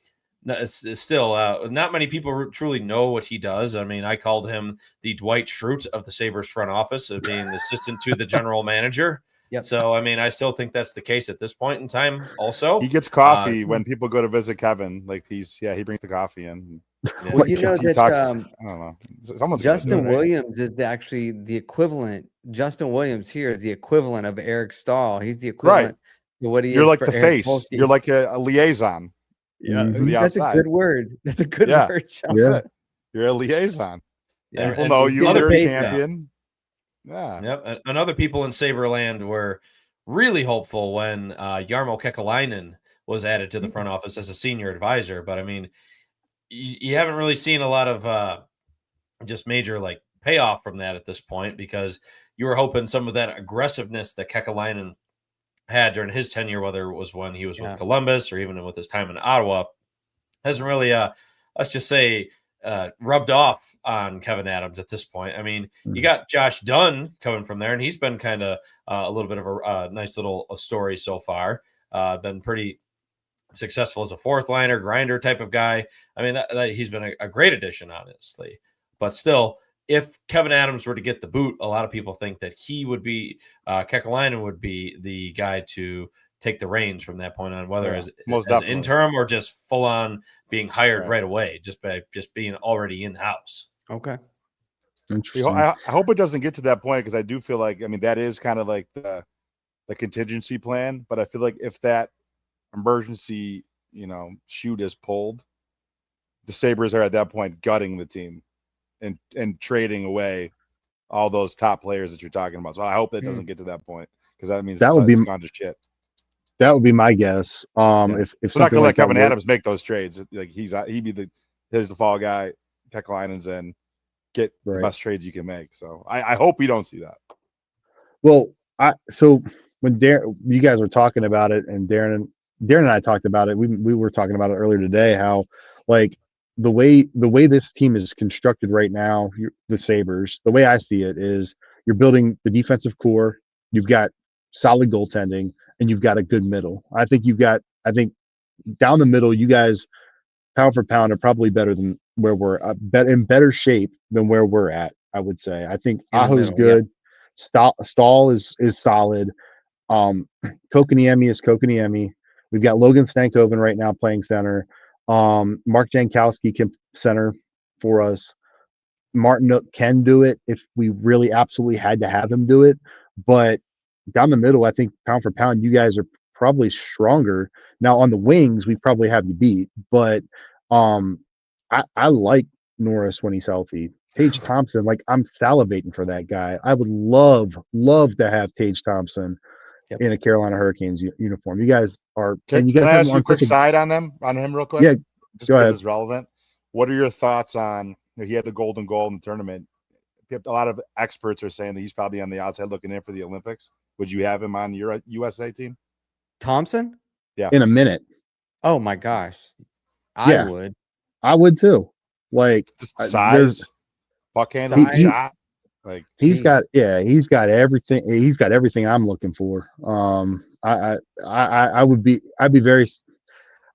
it's still not many people truly know what he does. I mean, I called him the Dwight Schrute of the Sabres front office, of being the assistant to the general manager. Yep. So, I mean, I still think that's the case at this point in time. Also, he gets coffee when people go to visit Kevin. Like, he brings the coffee in. Yeah. Well, you know that talks, I don't know. Justin Williams is actually the equivalent. Justin Williams here is the equivalent of Eric Stahl. He's the equivalent to what he is. You're like for the Eric face. Polsky. You're like a liaison. Yeah, that's a good word. That's a good word. That's it. You're a liaison. Yeah. People know you're a champion. Yeah. Yep. And other people in Saberland were really hopeful when Jarmo Kekalainen was added to the front office as a senior advisor. But I mean, you haven't really seen a lot of just major like payoff from that at this point, because you were hoping some of that aggressiveness that Kekalainen had during his tenure, whether it was when he was with Columbus or even with his time in Ottawa, hasn't really, let's just say, rubbed off on Kevin Adams at this point. I mean, you got Josh Dunn coming from there, and he's been kind of a little bit of a nice little story so far. Been pretty successful as a fourth liner, grinder type of guy. I mean, he's been a great addition, honestly. But still, if Kevin Adams were to get the boot, a lot of people think that he would be, Kekalainen would be the guy to take the reins from that point on, whether as interim or just full on being hired right away, just by being already in house. Okay. I hope it doesn't get to that point, because I do feel like, I mean, that is kind of like the contingency plan. But I feel like if that emergency, chute is pulled, the Sabres are at that point gutting the team and trading away all those top players that you're talking about. So I hope that doesn't get to that point, because that means it's gone to shit. That would be my guess. If we're not gonna let Kevin Adams make those trades, like he'd be the fall guy, Kekalainen's in, get the best trades you can make. So I hope we don't see that. Well, so when you guys were talking about it, and Darren and I talked about it, we were talking about it earlier today, how like the way this team is constructed right now, the Sabres, the way I see it is you're building the defensive core, you've got solid goaltending, and you've got a good middle. I think down the middle, you guys, pound for pound, are probably better than where we're in better shape than where we're at. I would say. I think Aho's good. Yeah. Stahl is solid. Kokaniemi is Kokaniemi. We've got Logan Stankoven right now playing center. Mark Jankowski can center for us. Martin Nook can do it if we really absolutely had to have him do it. But down the middle, I think pound for pound, you guys are probably stronger. Now on the wings, we probably have you beat. But I like Norris when he's healthy. Tage Thompson, like, I'm salivating for that guy. I would love to have Tage Thompson in a Carolina Hurricanes uniform. You guys are. Can I ask you a quick side on him real quick? Yeah, just because it's relevant. What are your thoughts on? He had the golden goal in the tournament. A lot of experts are saying that he's probably on the outside looking in for the Olympics. Would you have him on your USA team? Thompson? Yeah. In a minute. Oh my gosh. I would. I would too. Like size, buckhanded shot. Like he's got everything. He's got everything I'm looking for. I'd be very.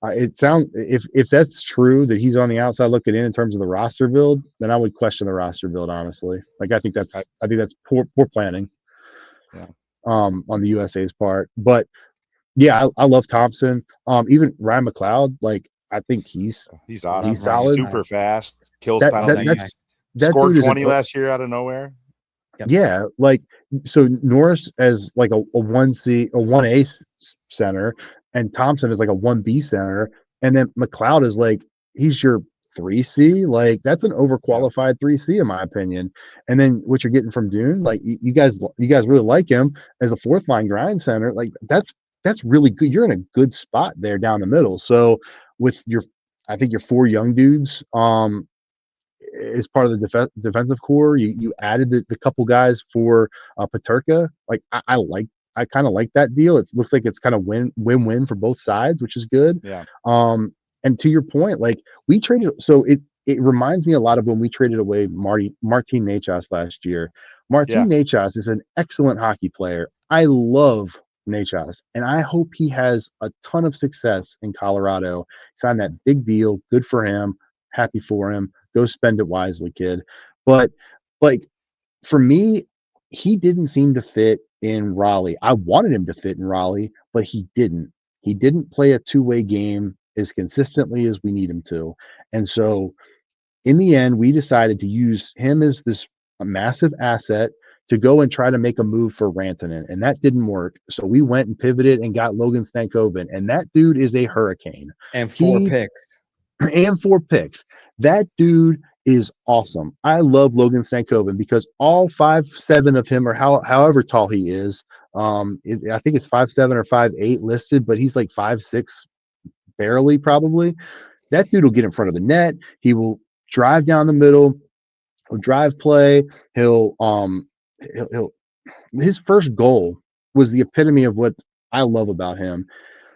It sounds, if that's true that he's on the outside looking in terms of the roster build, then I would question the roster build, honestly. Like I think that's poor planning. Yeah. On the USA's part, but yeah, I love Thompson. Even Ryan McLeod, like I think he's awesome. He's solid, super fast, kills penalties. Scored 20 last year out of nowhere. Yep. Yeah, like so Norris as like a 1C, a 1A center, and Thompson is like a 1B center, and then McLeod is like he's your 3C. Like that's an overqualified 3C in my opinion. And then what you're getting from Dune, like you guys really like him as a fourth line grind center. Like that's really good. You're in a good spot there down the middle. So with I think your four young dudes, as part of the defensive core, you added the couple guys for Peterka. Like I kind of like that deal. It looks like it's kind of win-win for both sides, which is good. Yeah. And to your point, like we traded, so it reminds me a lot of when we traded away Martin Necas last year. Martin Necas is an excellent hockey player. I love Necas, and I hope he has a ton of success in Colorado. Signed that big deal. Good for him. Happy for him. Go spend it wisely, kid. But like for me, he didn't seem to fit in Raleigh. I wanted him to fit in Raleigh, but he didn't. He didn't play a two-way game as consistently as we need him to. And so in the end, we decided to use him as a massive asset to go and try to make a move for Rantanen, and that didn't work. So we went and pivoted and got Logan Stankoven, and that dude is a hurricane. And 4 picks. And 4 picks. That dude is awesome. I love Logan Stankoven because all 5'7" of him, or however tall he is, I think it's 5'7" or 5'8" listed, but he's like 5'6", barely probably. That dude will get in front of the net. He will drive down the middle. He'll drive play. He'll his first goal was the epitome of what I love about him.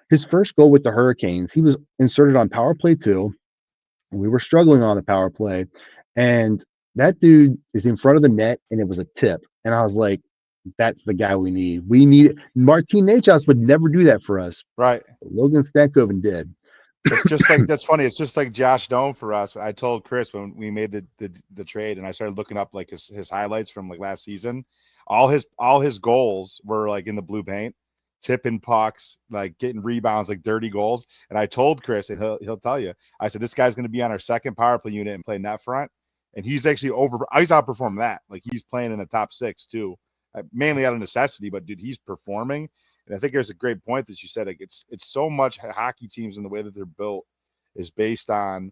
His first goal with the Hurricanes, he was inserted on power play 2. We were struggling on the power play, and that dude is in front of the net, and it was a tip. And I was like, that's the guy we need. We need Martin Necas would never do that for us. Right. Logan Stankoven did. It's just like that's funny. It's just like Josh Doan for us. I told Chris when we made the trade, and I started looking up like his highlights from like last season. All his goals were like in the blue paint, tipping pucks, like getting rebounds, like dirty goals. And I told Chris, and he'll tell you, I said this guy's going to be on our second power play unit and play net front, and he's actually he's outperformed that. Like he's playing in the top 6 too, mainly out of necessity. But dude, he's performing. And I think there's a great point that you said. Like it's so much hockey teams and the way that they're built is based on,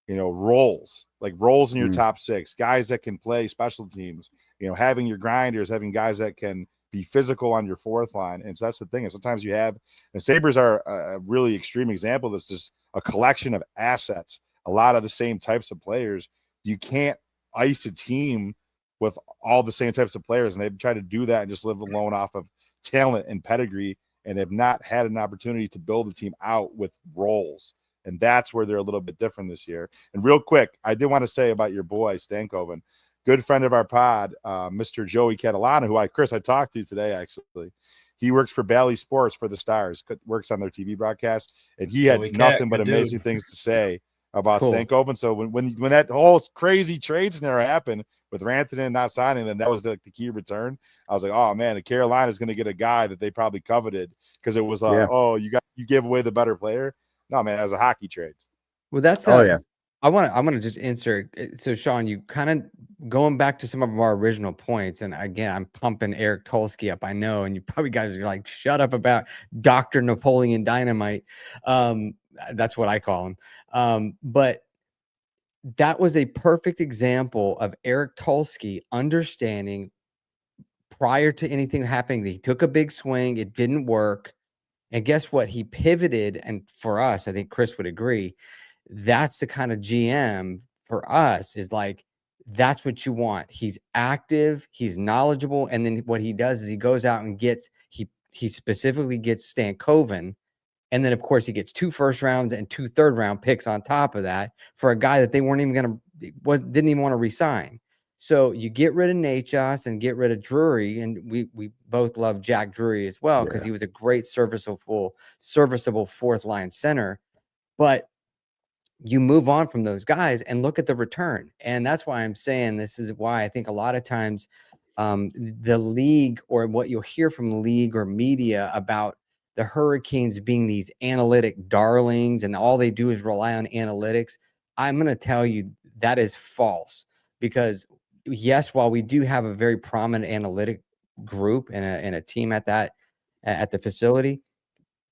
roles, like roles in your top 6, guys that can play special teams, having your grinders, having guys that can be physical on your fourth line. And so that's the thing. And sometimes you have, and Sabres are a really extreme example of this, just a collection of assets, a lot of the same types of players. You can't ice a team with all the same types of players. And they've tried to do that and just live alone off of talent and pedigree, and have not had an opportunity to build a team out with roles. And that's where they're a little bit different this year. And real quick, I did want to say about your boy Stankoven, good friend of our pod, Mr. Joey Catalana, who I talked to today, actually. He works for Bally Sports for the Stars, works on their TV broadcast, and he had nothing but amazing things to say about Stankoven. So when that whole crazy trade scenario happened with Rantanen not signing, then that was the key return. I was like, oh man, the Carolina's going to get a guy that they probably coveted because it was oh, you gave away the better player. No man, that was a hockey trade. Well, that's I want to just insert. So Sean, you kind of going back to some of our original points, and again, I'm pumping Eric Tulsky up. I know, and you probably guys are like, shut up about Dr. Napoleon Dynamite. That's what I call him. But that was a perfect example of Eric Tulsky understanding prior to anything happening that he took a big swing, it didn't work. And guess what? He pivoted. And for us, I think Chris would agree, that's the kind of GM for us is like, that's what you want. He's active, he's knowledgeable. And then what he does is he goes out and he specifically gets Stankoven. And then, of course, he gets 2 first rounds and 2 third round picks on top of that for a guy that they weren't even didn't even want to resign. So you get rid of Necas and get rid of Drury. And we both love Jack Drury as well, because he was a great serviceable fourth line center. But you move on from those guys and look at the return. And that's why I'm saying this is why I think a lot of times the league, or what you'll hear from the league or media about the Hurricanes being these analytic darlings and all they do is rely on analytics, I'm going to tell you that is false. Because yes, while we do have a very prominent analytic group and a team at the facility,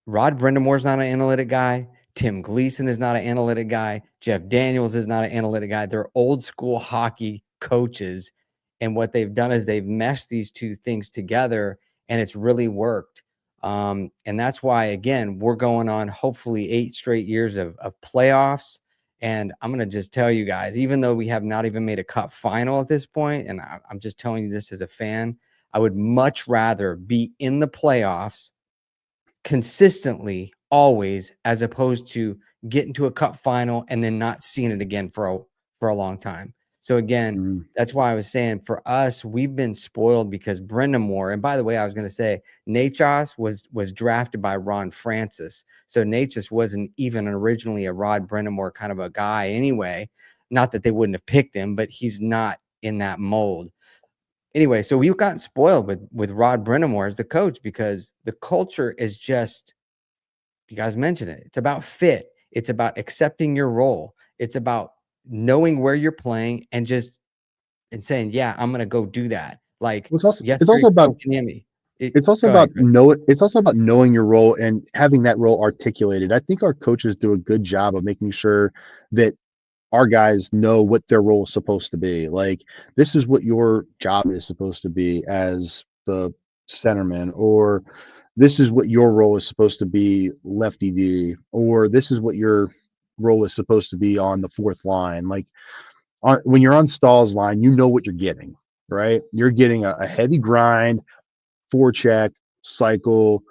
Rod Brendamore's not an analytic guy. Tim Gleason is not an analytic guy. Jeff Daniels is not an analytic guy. They're old school hockey coaches. And what they've done is they've meshed these two things together, and it's really worked. And that's why, again, we're going on hopefully 8 straight years of playoffs. And I'm going to just tell you guys, even though we have not even made a cup final at this point, and I'm just telling you this as a fan, I would much rather be in the playoffs consistently always, as opposed to getting to a cup final and then not seeing it again for a long time. So again, that's why I was saying for us, we've been spoiled because Brind'Amour, and by the way, I was going to say Necas was drafted by Ron Francis. So Necas wasn't even originally a Rod Brind'Amour kind of a guy anyway. Not that they wouldn't have picked him, but he's not in that mold. Anyway, so we've gotten spoiled with Rod Brind'Amour as the coach, because the culture is just, you guys mentioned it, it's about fit. It's about accepting your role. It's about knowing where you're playing and saying, yeah, I'm going to go do that. Like, it's also about knowing your role and having that role articulated. I think our coaches do a good job of making sure that our guys know what their role is supposed to be. Like, this is what your job is supposed to be as the centerman, or this is what your role is supposed to be lefty D, or this is what your role is supposed to be on the fourth line. Like, when you're on Stahl's line, you know what you're getting, right? You're getting a heavy grind, forecheck, cycle,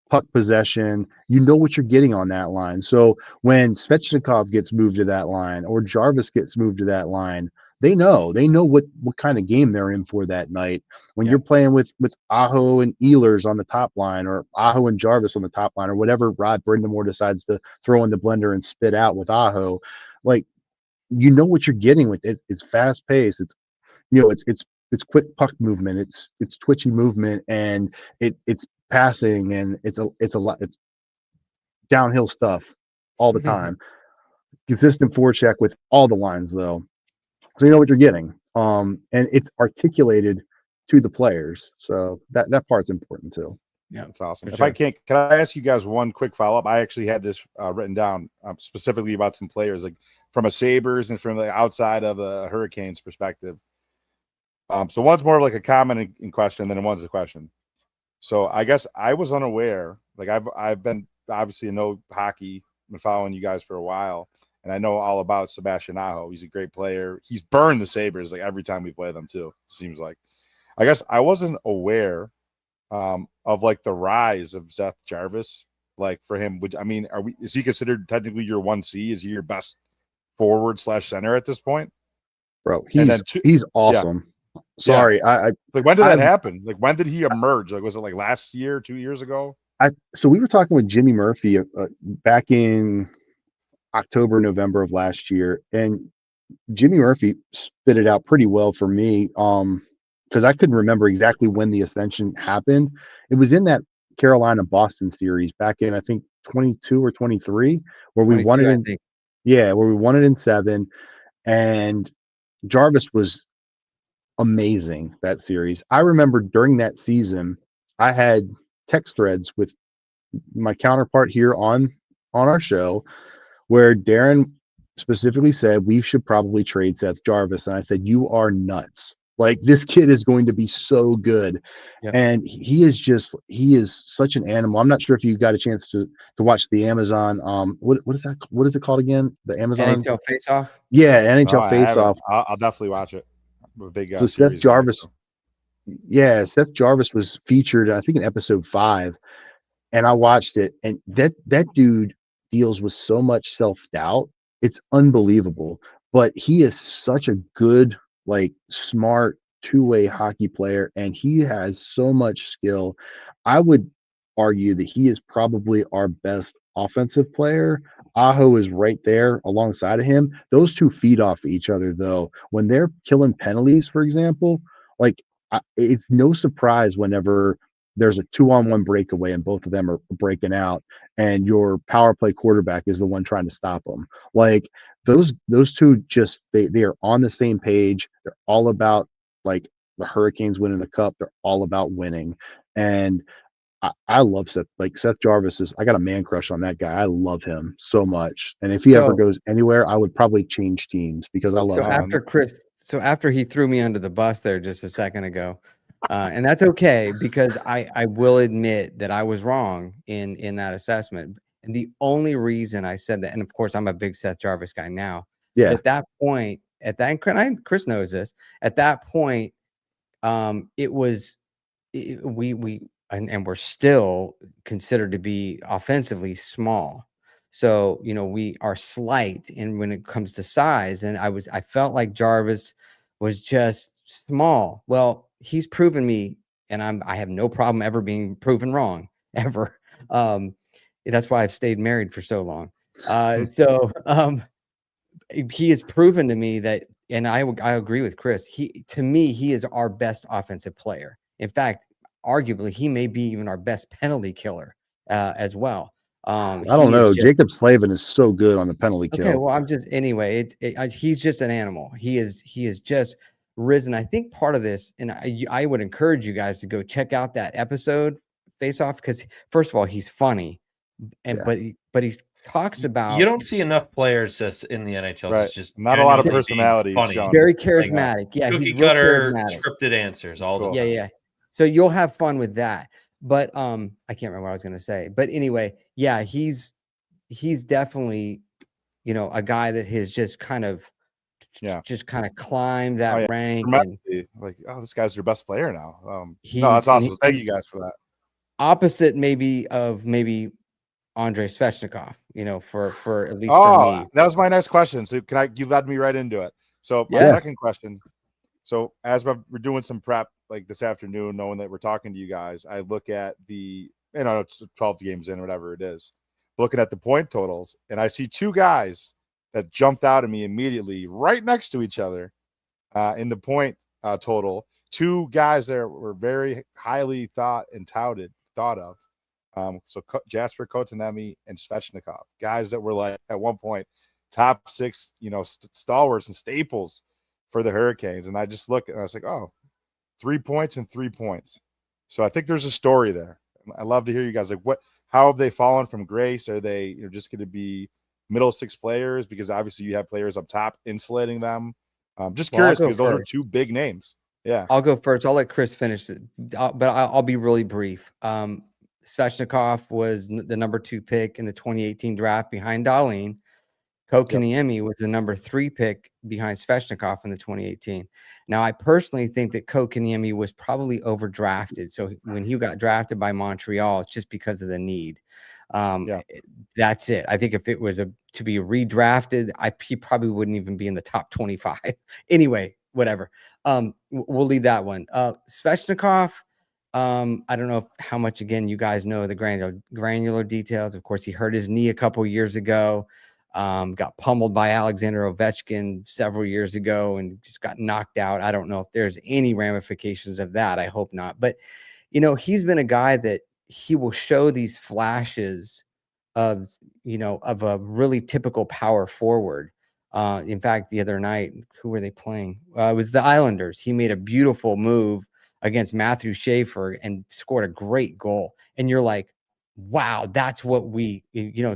puck possession. You know what you're getting on that line. So when Svechnikov gets moved to that line, or Jarvis gets moved to that line, they know what kind of game they're in for that night. When you're playing with Aho and Ehlers on the top line, or Aho and Jarvis on the top line, or whatever Rod Brindamore decides to throw in the blender and spit out with Aho, like, you know what you're getting with it. It's fast paced. It's, it's quick puck movement. It's twitchy movement, and it's passing, and it's a lot. It's downhill stuff all the time. Consistent forecheck with all the lines, though, so you know what you're getting. And it's articulated to the players, so that part's important too. Yeah, that's awesome. If sure. can I ask you guys one quick follow up? I actually had this written down specifically about some players, like from a Sabres and from the outside of the Hurricanes perspective. So one's more of like a comment in question than one's a question. So I guess I was unaware. Like I've been obviously know hockey, been following you guys for a while, and I know all about Sebastian Aho. He's a great player. He's burned the Sabres like every time we play them too. Seems like. I guess I wasn't aware of like the rise of Seth Jarvis. Like for him, is he considered technically your 1C? Is he your best forward/center at this point? Bro, he's awesome. Yeah. Sorry, I like, when did that happen? Like, when did he emerge? Like, was it like last year, 2 years ago? So we were talking with Jimmy Murphy back in October, November of last year, and Jimmy Murphy spit it out pretty well for me. Because I couldn't remember exactly when the ascension happened. It was in that Carolina-Boston series back in, I think, 22 or 23, where we won it in, where we won it in 7, and Jarvis was amazing that series. I remember during that season, I had text threads with my counterpart here on our show, where Darren specifically said we should probably trade Seth Jarvis, and I said, you are nuts. Like, this kid is going to be so good. Yeah. And he is such an animal. I'm not sure if you got a chance to watch the Amazon. What is it called again? The Amazon NHL Face-Off? Yeah, NHL Face-Off. I'll definitely watch it. I'm a big so Seth Jarvis. Seth Jarvis was featured, I think, in episode 5. And I watched it, and that dude deals with so much self-doubt. It's unbelievable. But he is such a good, like, smart two-way hockey player, and he has so much skill. I would argue that he is probably our best offensive player. Aho is right there alongside of him. Those two feed off each other, though. When they're killing penalties, for example, like, it's no surprise whenever there's a 2-on-1 breakaway and both of them are breaking out, and your power play quarterback is the one trying to stop them. Like, those two just they are on the same page. They're all about, like, the Hurricanes winning the cup. They're all about winning. And I love Seth. Like, Seth Jarvis I got a man crush on that guy. I love him so much. And if he ever goes anywhere, I would probably change teams because I love him. After he threw me under the bus there just a second ago, and that's okay, because I will admit that I was wrong in that assessment. And the only reason I said that, and of course I'm a big Seth Jarvis guy now. Yeah. At that point, Chris knows this. At that point, we're still considered to be offensively small. So, we are slight when it comes to size. And I felt like Jarvis was just small. Well, he's proven me, and I have no problem ever being proven wrong, ever. That's why I've stayed married for so long. He has proven to me that, and I agree with Chris. To me, he is our best offensive player. In fact, arguably, he may be even our best penalty killer as well. I don't know. Jacob Slavin is so good on the penalty kill. Okay, well, he's just an animal. He is just risen. I think part of this, and I would encourage you guys to go check out that episode, Face Off, because first of all, he's funny, but he talks about, you don't see enough players just in the NHL. Right. It's just not a lot of personalities. Very charismatic. Yeah, cookie cutter scripted answers. All the yeah. So you'll have fun with that. But I can't remember what I was going to say. But anyway, yeah, he's definitely, a guy that has just kind of climbed that rank. Like, this guy's your best player now. No, that's awesome. Thank you guys for that. Opposite maybe Andrei Svechnikov, for at least for me. That was my next question. So you led me right into it. So my Yeah. second question. So as we're doing some prep like this afternoon, knowing that we're talking to you guys, I look at it's 12 games in, whatever it is, looking at the point totals, and I see two guys that jumped out at me immediately right next to each other in the point total. Two guys that were very highly thought of. So Jasper Kotkaniemi and Svechnikov, guys that were like at one point top 6, stalwarts and staples for the Hurricanes. And I just look and I was like, oh, 3 points and 3 points. So I think there's a story there. I love to hear you guys how have they fallen from grace? Are they just going to be middle 6 players? Because obviously you have players up top insulating them. Just curious because those are two big names. Yeah. I'll go first. I'll let Chris finish it, but I'll be really brief. Svechnikov was the number 2 pick in the 2018 draft behind Dahlin. Kotkaniemi was the number 3 pick behind Svechnikov in the 2018. Now, I personally think that Kotkaniemi was probably overdrafted. So when he got drafted by Montreal, it's just because of the need. That's it. I think if it was to be redrafted, he probably wouldn't even be in the top 25. Anyway, whatever. We'll leave that one. Svechnikov, I don't know how much, again, you guys know the granular details. Of course, he hurt his knee a couple years ago. Got pummeled by Alexander Ovechkin several years ago and just got knocked out. I don't know if there's any ramifications of that. I hope not. But, he's been a guy that he will show these flashes of a really typical power forward. In fact, the other night, who were they playing? It was the Islanders. He made a beautiful move against Matthew Schaefer and scored a great goal. And you're like, wow, that's what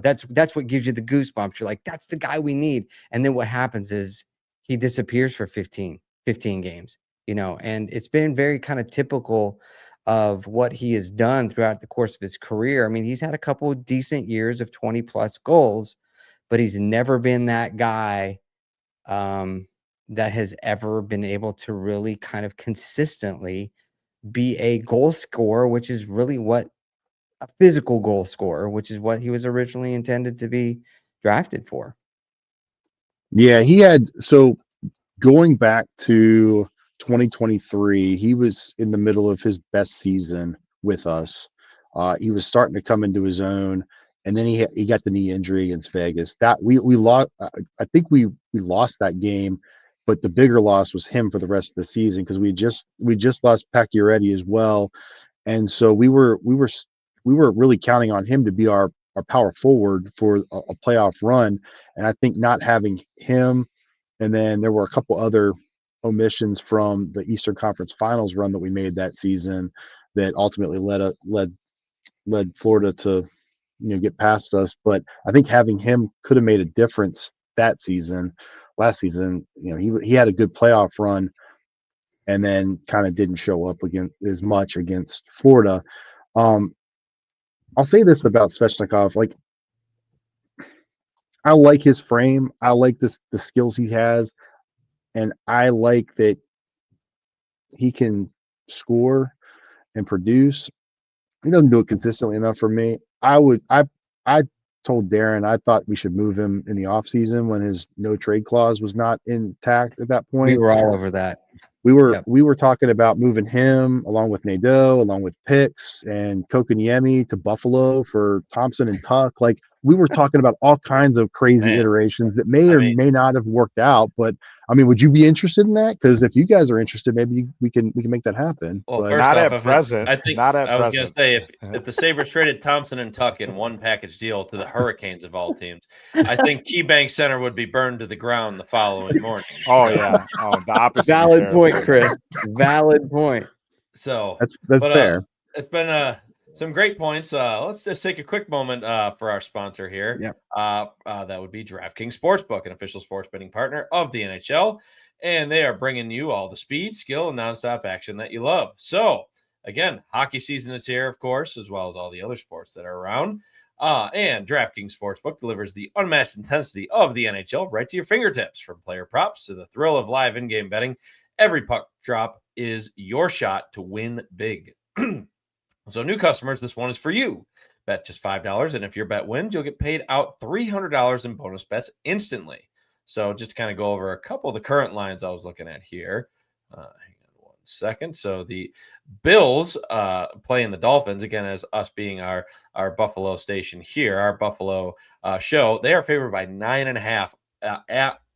that's what gives you the goosebumps. You're like, that's the guy we need. And then what happens is he disappears for 15 games, and it's been very kind of typical of what he has done throughout the course of his career. I mean, he's had a couple of decent years of 20 plus goals, but he's never been that guy that has ever been able to really kind of consistently be a goal scorer, which is really what a physical goal scorer, which is what he was originally intended to be drafted for. Yeah, so going back to 2023, he was in the middle of his best season with us. He was starting to come into his own, and then he got the knee injury against Vegas. That we lost. I think we lost that game, but the bigger loss was him for the rest of the season because we just lost Pacioretty as well, and so we were really counting on him to be our power forward for a playoff run. And I think not having him, and then there were a couple other omissions from the Eastern Conference Finals run that we made that season that ultimately led Florida to get past us. But I think having him could have made a difference that season. Last season, he had a good playoff run, and then kind of didn't show up as much against Florida. I'll say this about Svechnikov. Like, I like his frame. I like the skills he has. And I like that he can score and produce. He doesn't do it consistently enough for me. I told Darren I thought we should move him in the offseason when his no trade clause was not intact at that point. We were all over that. We were talking about moving him along with Nadeau, along with Pix and Kotkaniemi to Buffalo for Thompson and Tuck. Like, we were talking about all kinds of crazy iterations that may may not have worked out. But I mean, would you be interested in that? Because if you guys are interested, maybe we can make that happen. Well, but first not off, at present. I think not at I was present. going to say if the Sabres traded Thompson and Tuck in one package deal to the Hurricanes of all teams, I think KeyBank Center would be burned to the ground the following morning. Oh yeah, the opposite. Valid point, Chris. Valid point. So that's fair. It's been some great points. Let's just take a quick moment for our sponsor here. Yep. That would be DraftKings Sportsbook, an official sports betting partner of the NHL. And they are bringing you all the speed, skill, and nonstop action that you love. So, again, hockey season is here, of course, as well as all the other sports that are around. And DraftKings Sportsbook delivers the unmatched intensity of the NHL right to your fingertips. From player props to the thrill of live in-game betting, every puck drop is your shot to win big. So, new customers, this one is for you. Bet just $5, and if your bet wins, you'll get paid out $300 in bonus bets instantly. So just to kind of go over a couple of the current lines I was looking at here. Hang on one second. So the Bills playing the Dolphins, again, as us being our Buffalo station here, our Buffalo show, they are favored by 9.5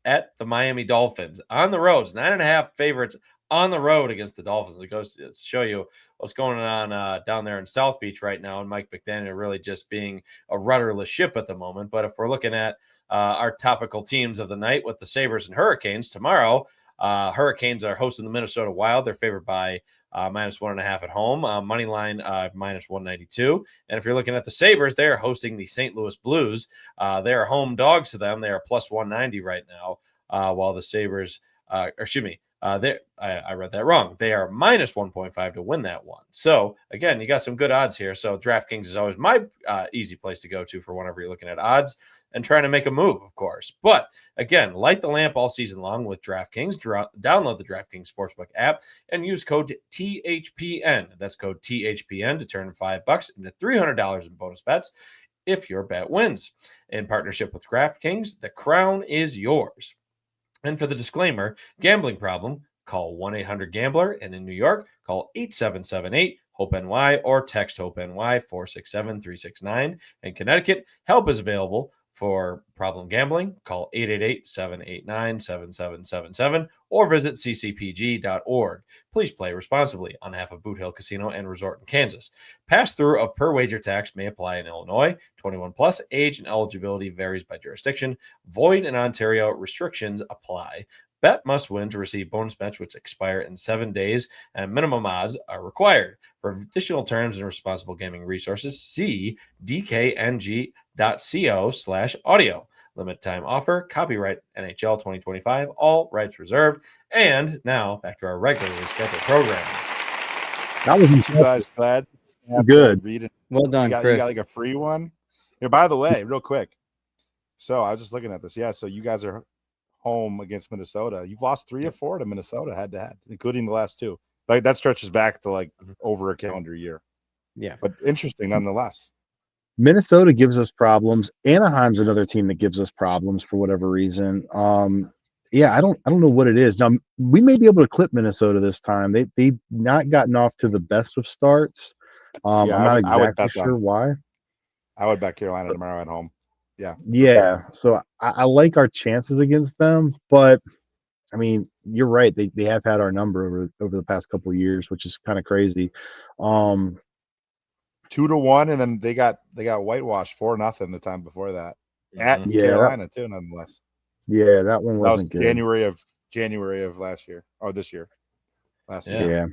at the Miami Dolphins on the road. 9.5 favorites on the road against the Dolphins. It goes to show you what's going on down there in South Beach right now, and Mike McDaniel really just being a rudderless ship at the moment. But if we're looking at our topical teams of the night with the Sabres and Hurricanes, tomorrow, Hurricanes are hosting the Minnesota Wild. They're favored by -1.5 at home, money line -192. And if you're looking at the Sabres, they are hosting the St. Louis Blues. They are home dogs to them. They are +190 right now, while the Sabres, I read that wrong. They are -1.5 to win that one. So again, you got some good odds here. So DraftKings is always my easy place to go to for whenever you're looking at odds and trying to make a move, of course. But again, light the lamp all season long with DraftKings. Download the DraftKings Sportsbook app and use code THPN. That's code THPN to turn $5 into $300 in bonus bets if your bet wins. In partnership with DraftKings, the crown is yours. And for the disclaimer, gambling problem, call 1-800-GAMBLER. And in New York, call 8778-HOPE-NY or text HOPE-NY 467-369. In Connecticut, help is available for problem gambling. Call 888-789-7777 or visit ccpg.org. Please play responsibly on behalf of Boot Hill Casino and Resort in Kansas. Pass-through of per wager tax may apply in Illinois. 21 plus, age and eligibility varies by jurisdiction. Void in Ontario. Restrictions apply. Bet must win to receive bonus bets which expire in 7 days, and minimum odds are required. For additional terms and responsible gaming resources, see dkng.co/audio. Limit time offer, copyright NHL 2025, all rights reserved. And now back to our regularly scheduled program. That was You guys glad? good. Reading. Well done, You Chris. got like a free one. Here, by the way, real quick. So I was just looking at this. Yeah, so you guys are home against Minnesota. You've lost 3 or 4 to Minnesota head-to-head, including the last 2. Like that stretches back to like over a calendar year. Yeah. But interesting nonetheless. Minnesota gives us problems. Anaheim's another team that gives us problems for whatever reason. Yeah, I don't know what it is. Now we may be able to clip Minnesota this time. They've not gotten off to the best of starts. I'm not exactly sure why. I would bet Carolina tomorrow at home. Yeah. Yeah. Sure. So I like our chances against them, but I mean, you're right. They have had our number over the past couple of years, which is kind of crazy. 2-1, and then they got whitewashed 4-0 the time before that at Carolina too, nonetheless. Yeah, that one wasn't good. January of last year or this year. Yeah.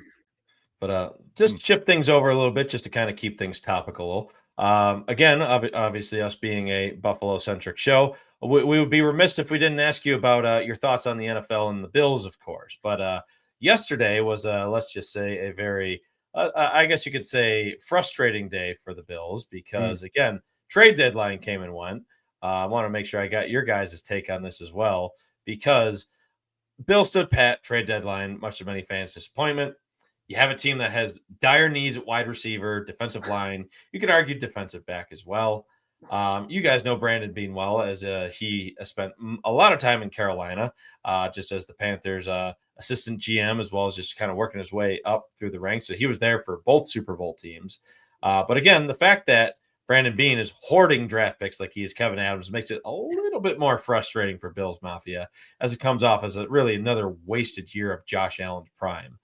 But just shift things over a little bit just to kind of keep things topical. Again, obviously, us being a Buffalo-centric show, we would be remiss if we didn't ask you about your thoughts on the NFL and the Bills, of course. But yesterday was, let's just say, a very, I guess you could say, frustrating day for the Bills because, again, trade deadline came and went. I want to make sure I got your guys' take on this as well because Bill stood pat, trade deadline, much to many fans' disappointment. You have a team that has dire needs at wide receiver, defensive line. You could argue defensive back as well. You guys know Brandon Bean well, as he spent a lot of time in Carolina, just as the Panthers' assistant GM, as well as just kind of working his way up through the ranks. So he was there for both Super Bowl teams. But again, the fact that Brandon Bean is hoarding draft picks like he is Kevin Adams makes it a little bit more frustrating for Bills Mafia, as it comes off as really another wasted year of Josh Allen's prime.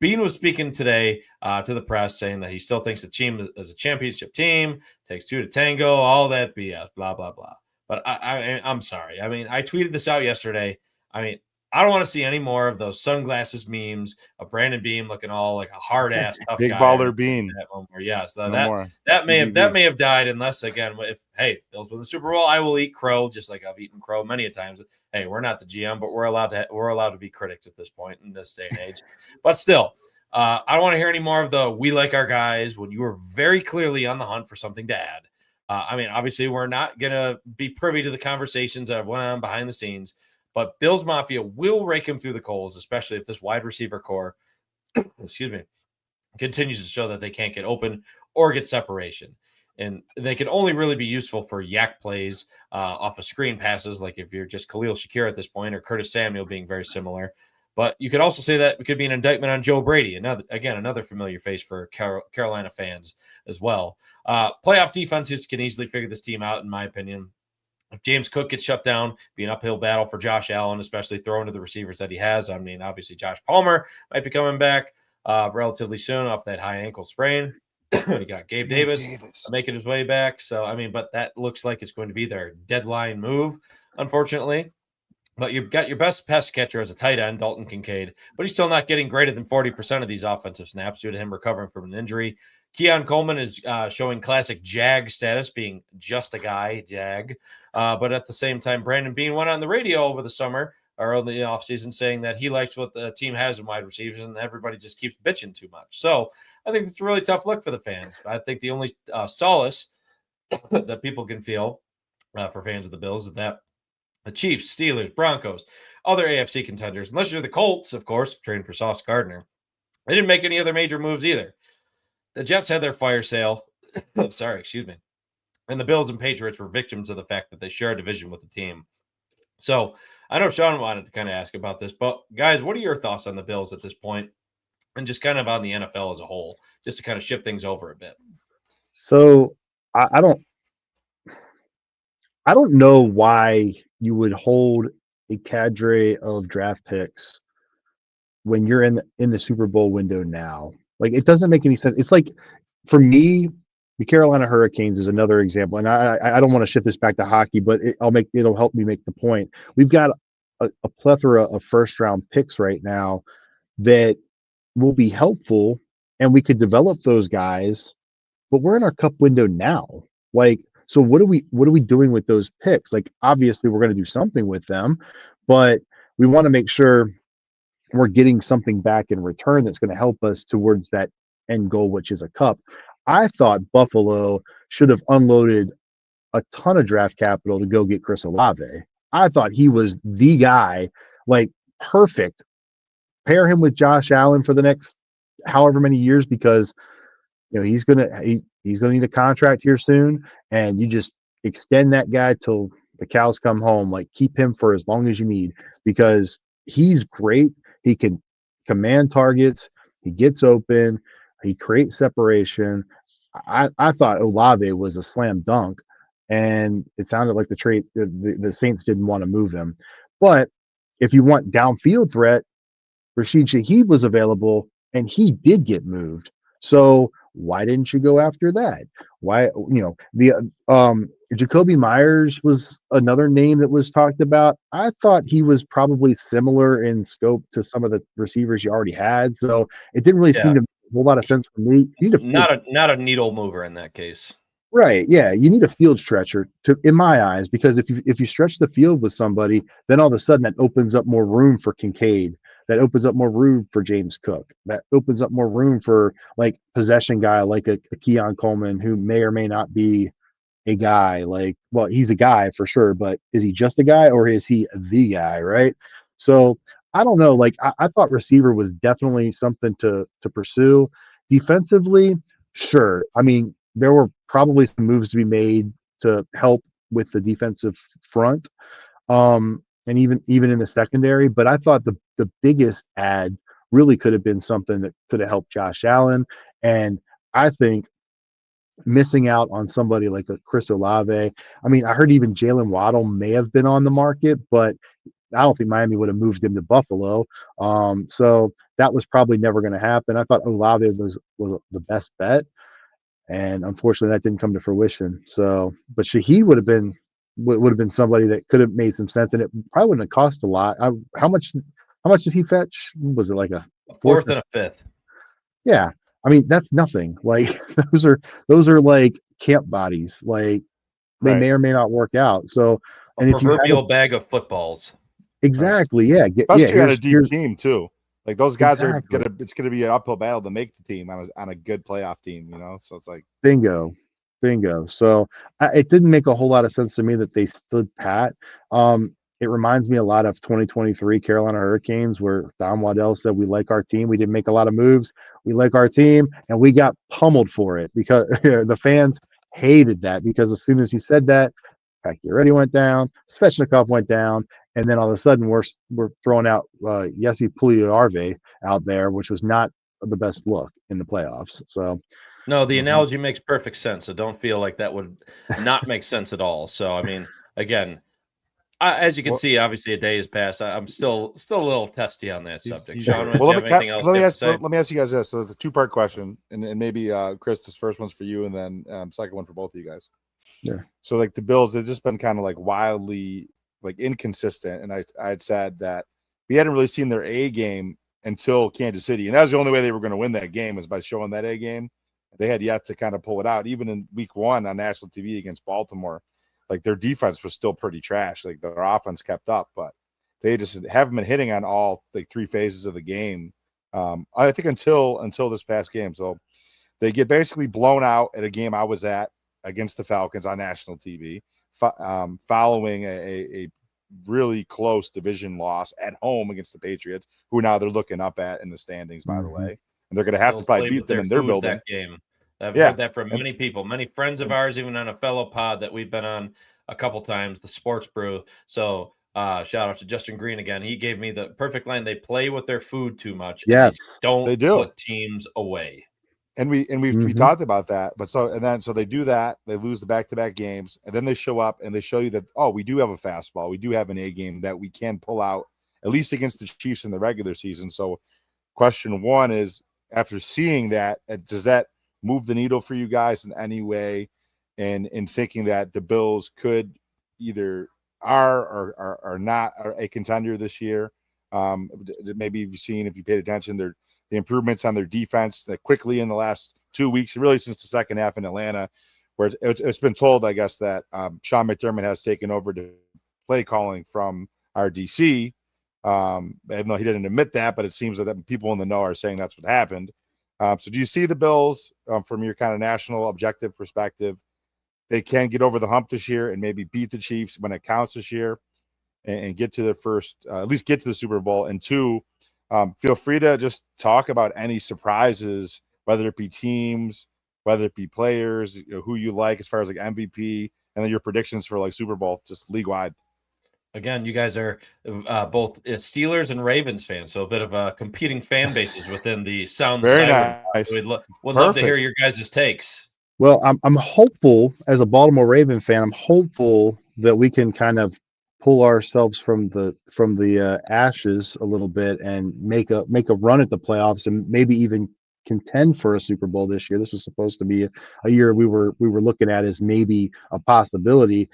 Bean was speaking today to the press saying that he still thinks the team is a championship team, takes 2 to tango, all that BS, blah, blah, blah. But I'm sorry. I mean, I tweeted this out yesterday. I mean, I don't want to see any more of those sunglasses memes of Brandon Bean looking all like a hard ass tough big guy. baller Bean. Yeah, so no that may have died unless again if Bills win the Super Bowl, I will eat crow just like I've eaten crow many a times. Hey, we're not the GM, but we're allowed to be critics at this point in this day and age. But still, I don't want to hear any more of the "we like our guys" when you were very clearly on the hunt for something to add. I mean, obviously, we're not gonna be privy to the conversations that went on behind the scenes. But Bills Mafia will rake him through the coals, especially if this wide receiver core, continues to show that they can't get open or get separation. and they can only really be useful for yak plays off of screen passes, like if you're just Khalil Shakir at this point, or Curtis Samuel being very similar. But you could also say that it could be an indictment on Joe Brady, another familiar face for Carolina fans as well. Playoff defenses can easily figure this team out, in my opinion. If James Cook gets shut down, be an uphill battle for Josh Allen, especially throwing to the receivers that he has. I mean, obviously Josh Palmer might be coming back relatively soon off that high ankle sprain. You got Gabe Davis making his way back. So, I mean, but that looks like it's going to be their deadline move, unfortunately. But you've got your best pass catcher as a tight end, Dalton Kincaid, but he's still not getting greater than 40% of these offensive snaps due to him recovering from an injury. Keon Coleman is showing classic Jag status, being just a guy, Jag. But at the same time, Brandon Beane went on the radio over the summer or in the offseason saying that he likes what the team has in wide receivers and everybody just keeps bitching too much. So I think it's a really tough look for the fans. I think the only solace that people can feel for fans of the Bills is that the Chiefs, Steelers, Broncos, other AFC contenders, unless you're the Colts, of course, trading for Sauce Gardner, they didn't make any other major moves either. The Jets had their fire sale. Excuse me. And the Bills and Patriots were victims of the fact that they share a division with the team. So I know Sean wanted to kind of ask about this, but guys, what are your thoughts on the Bills at this point and just kind of on the NFL as a whole, just to kind of shift things over a bit? So I don't know why you would hold a cadre of draft picks when you're in the Super Bowl window now. Like, it doesn't make any sense. It's like, for me, the Carolina Hurricanes is another example, and I don't want to shift this back to hockey, but it'll help me make the point. We've got a plethora of first round picks right now that will be helpful, and we could develop those guys, but we're in our cup window now. Like, so what are we doing with those picks? Like, obviously we're going to do something with them, but we want to make sure we're getting something back in return that's going to help us towards that end goal, which is a cup. I thought Buffalo should have unloaded a ton of draft capital to go get Chris Olave. I thought he was the guy, like, perfect. Pair him with Josh Allen for the next however many years, because he's gonna need a contract here soon, and you just extend that guy till the cows come home. Like, keep him for as long as you need, because he's great. He can command targets. He gets open. He creates separation. I thought Olave was a slam dunk, and it sounded like the Saints didn't want to move him. But if you want downfield threat, Rashid Shaheed was available, and he did get moved. So why didn't you go after that? Why, Jacoby Myers was another name that was talked about. I thought he was probably similar in scope to some of the receivers you already had. So it didn't really seem to make a whole lot of sense for me. Not a needle mover in that case. Right. Yeah. You need a field stretcher in my eyes, because if you stretch the field with somebody, then all of a sudden that opens up more room for Kincaid. That opens up more room for James Cook. That opens up more room for, like, possession guy like a Keon Coleman, who may or may not be a guy. Like, well, he's a guy for sure, but is he just a guy, or is he the guy, right? So I don't know. Like, I thought receiver was definitely something to pursue. Defensively, sure. I mean, there were probably some moves to be made to help with the defensive front. And even in the secondary, but I thought the biggest add really could have been something that could have helped Josh Allen. And I think missing out on somebody like a Chris Olave, I mean, I heard even Jalen Waddle may have been on the market, but I don't think Miami would have moved him to Buffalo. So that was probably never going to happen. I thought Olave was the best bet, and unfortunately that didn't come to fruition. So, but Shaheed would have been somebody that could have made some sense, and it probably wouldn't have cost a lot. How much did he fetch? Was it like a fourth and a fifth? Yeah, I mean, that's nothing. Like, those are like camp bodies. Like, they may or may not work out. So, and if you have a bag of footballs, exactly, yeah, especially on a deep team too. Like, those guys exactly. it's gonna be an uphill battle to make the team on a good playoff team. So it's like bingo. So it didn't make a whole lot of sense to me that they stood pat. It reminds me a lot of 2023 Carolina Hurricanes, where Don Waddell said, we like our team. We didn't make a lot of moves. We like our team, and we got pummeled for it, because the fans hated that because as soon as he said that, Pacquiao went down, Svechnikov went down, and then all of a sudden we're throwing out Jesse Puljujärvi out there, which was not the best look in the playoffs. So No, the analogy makes perfect sense. So don't feel like that would not make sense at all. So I mean, again, as you can see, obviously a day has passed. I'm still a little testy on that subject. Sean, do you have anything else to say? Let me ask you guys this. So there's a two-part question, and maybe Chris, this first one's for you, and then second one for both of you guys. Yeah. So like the Bills, they've just been kind of like wildly like inconsistent, and I had said that we hadn't really seen their A game until Kansas City, and that was the only way they were going to win that game is by showing that A game. They had yet to kind of pull it out, even in week 1 on national TV against Baltimore. Like their defense was still pretty trash. Like their offense kept up, but they just haven't been hitting on all like 3 phases of the game. I think until this past game. So they get basically blown out at a game I was at against the Falcons on national TV, following a really close division loss at home against the Patriots, who now they're looking up at in the standings, by the way. And they're going to have to probably beat them in their building. That game. I've heard that from many people, many friends of ours, even on a fellow pod that we've been on a couple times, the Sports Brew. So shout out to Justin Green again. He gave me the perfect line. They play with their food too much. Yes, they do put teams away. And we talked about that. But so they do that. They lose the back-to-back games, and then they show up and they show you that, oh, we do have a fastball. We do have an A game that we can pull out, at least against the Chiefs in the regular season. So question one is, after seeing that, does that move the needle for you guys in any way, and in thinking that the Bills could either are not a contender this year? Maybe you've seen, if you paid attention, the improvements on their defense that quickly in the last 2 weeks, really since the second half in Atlanta, where it's been told, I guess, that Sean McDermott has taken over to play calling from our DC. Even though he didn't admit that, but it seems that people in the know are saying that's what happened. So do you see the Bills, from your kind of national objective perspective, they can get over the hump this year and maybe beat the Chiefs when it counts this year, and get to the first, at least get to the Super Bowl? And two, feel free to just talk about any surprises, whether it be teams, whether it be players, who you like as far as like MVP, and then your predictions for like Super Bowl, just league wide. Again, you guys are both Steelers and Ravens fans, so a bit of competing fan bases within the Sound the Siren. Nice. We'd love to hear your guys' takes. Well, I'm hopeful, as a Baltimore Raven fan, I'm hopeful that we can kind of pull ourselves from the ashes a little bit and make a run at the playoffs and maybe even contend for a Super Bowl this year. This was supposed to be a year we were looking at as maybe a possibility.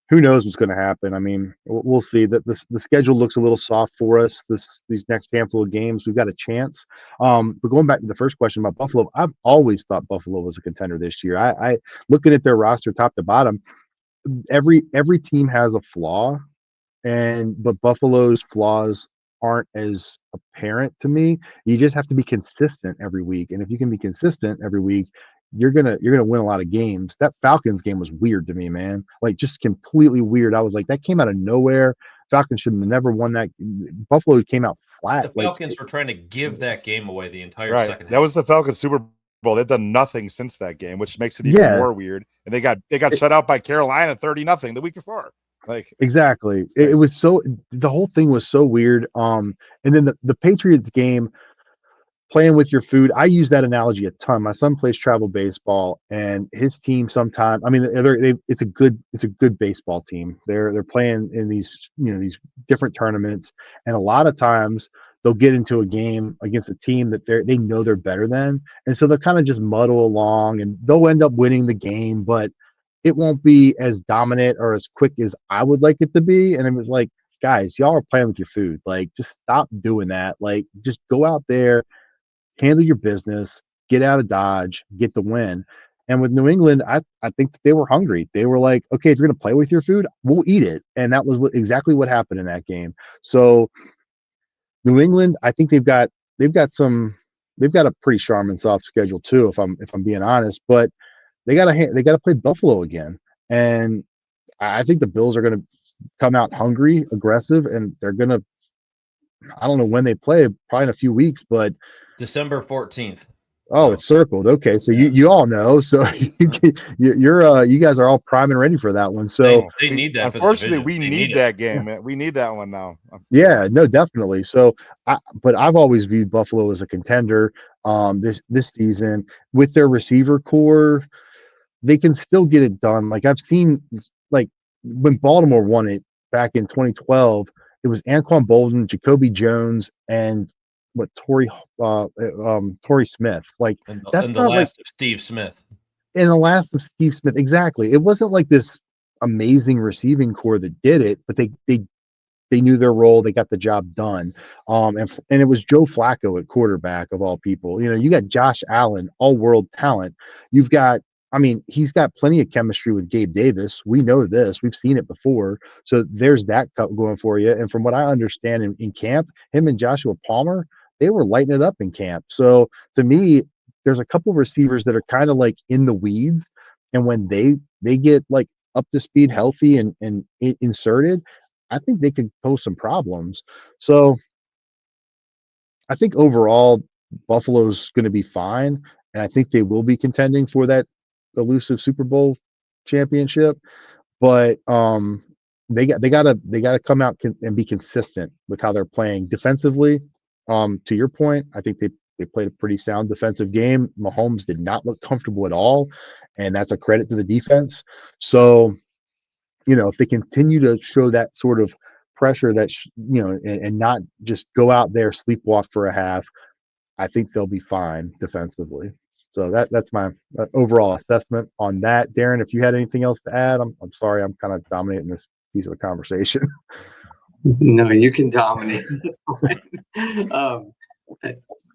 Who knows what's going to happen? I mean, we'll see. That the schedule looks a little soft for us. These next handful of games, we've got a chance. But going back to the first question about Buffalo, I've always thought Buffalo was a contender this year. I looking at their roster top to bottom, every team has a flaw, but Buffalo's flaws aren't as apparent to me. You just have to be consistent every week, and if you can be consistent every week, you're gonna win a lot of games. That Falcons game was weird to me, man. Like, just completely weird. I was like, that came out of nowhere. Falcons should have never won that. Buffalo came out flat. The Falcons were trying to give that game away the entire second half. That was the Falcons Super Bowl. They've done nothing since that game, which makes it even more weird. And they got shut out by Carolina 30-0 the week before. Like, exactly. It was so, the whole thing was so weird. And then the Patriots game, playing with your food. I use that analogy a ton. My son plays travel baseball, and his team sometimes, I mean, it's a good baseball team. They're playing in these different tournaments, and a lot of times they'll get into a game against a team that they know they're better than, and so they'll kind of just muddle along, and they'll end up winning the game, but it won't be as dominant or as quick as I would like it to be. And it was like, guys, y'all are playing with your food. Like, just stop doing that. Like, just go out there, handle your business, get out of Dodge, get the win. And with New England, I think that they were hungry. They were like, okay, if you're going to play with your food, we'll eat it. And that was exactly what happened in that game. So New England, I think they've got a pretty Charmin soft schedule too, if I'm being honest, but they got to play Buffalo again. And I think the Bills are going to come out hungry, aggressive, and they're going to, I don't know when they play, probably in a few weeks, but December 14th. Oh, it's circled. Okay, so you all know. So you guys are all prime and ready for that one. So they need that. Unfortunately, for the division. we need that game. Man. We need that one now. yeah, no, definitely. So, but I've always viewed Buffalo as a contender. This season with their receiver core, they can still get it done. Like I've seen, like when Baltimore won it back in 2012, it was Anquan Bolden, Jacoby Jones, and Torrey Smith. Like that's and the not like last of Steve Smith. in the last of Steve Smith. Exactly. It wasn't like this amazing receiving core that did it, but they knew their role. They got the job done. And it was Joe Flacco at quarterback of all people. You know, you got Josh Allen, all world talent. You've got, I mean, he's got plenty of chemistry with Gabe Davis. We know this. We've seen it before. So there's that going for you. And from what I understand in camp, him and Joshua Palmer, they were lighting it up in camp. So to me, there's a couple receivers that are kind of like in the weeds. And when they get like up to speed, healthy and inserted, I think they could pose some problems. So I think overall Buffalo's going to be fine, and I think they will be contending for that elusive Super Bowl championship. But they gotta come out and be consistent with how they're playing defensively. To your point, I think they played a pretty sound defensive game. Mahomes did not look comfortable at all, and that's a credit to the defense. So, you know, if they continue to show that sort of pressure that, and not just go out there, sleepwalk for a half, I think they'll be fine defensively. So that's my overall assessment on that. Darren, if you had anything else to add, I'm sorry, I'm kind of dominating this piece of the conversation. No, you can dominate. That's fine.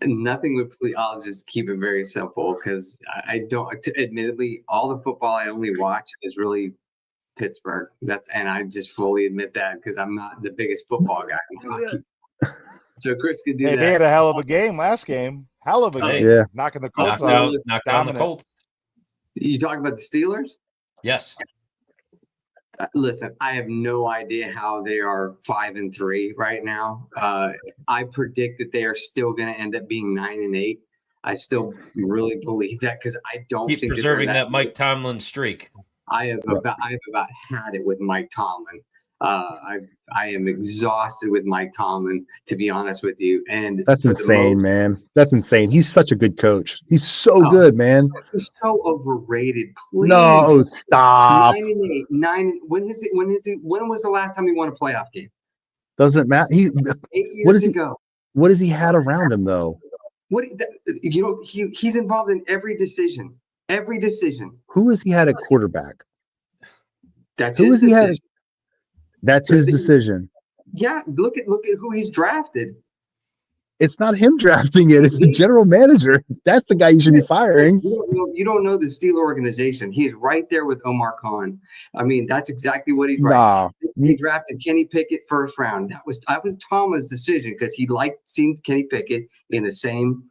Nothing would please. I'll just keep it very simple because I don't. Admittedly, all the football I only watch is really Pittsburgh. And I just fully admit that because I'm not the biggest football guy in hockey. So Chris could do that. They had a hell of a game last game. Hell of a game. Yeah. Knocking the Colts out. out. Knocked down the Colts. You talking about the Steelers? Yes. Listen, I have no idea how they are 5-3 right now. I predict that they are still going to end up being 9-8. I still really believe that because I don't think preserving that Mike Tomlin streak. I have about had it with Mike Tomlin. I am exhausted with Mike Tomlin, to be honest with you. And that's insane, man. That's insane. He's such a good coach. He's so good, man. He's so overrated. Please. No, stop. 9-8. When was the last time he won a playoff game? Doesn't matter. 8 years ago. What has he had around him though? He's involved in every decision. Every decision. Who has he had at quarterback? That's his decision. That's his decision. Yeah, look at who he's drafted. It's not him drafting it. It's the general manager. That's the guy you should be firing. You don't know the Steeler organization. He's right there with Omar Khan. I mean, that's exactly what he's right. He drafted Kenny Pickett first round. That was Tomlin's decision because he seen Kenny Pickett in the same.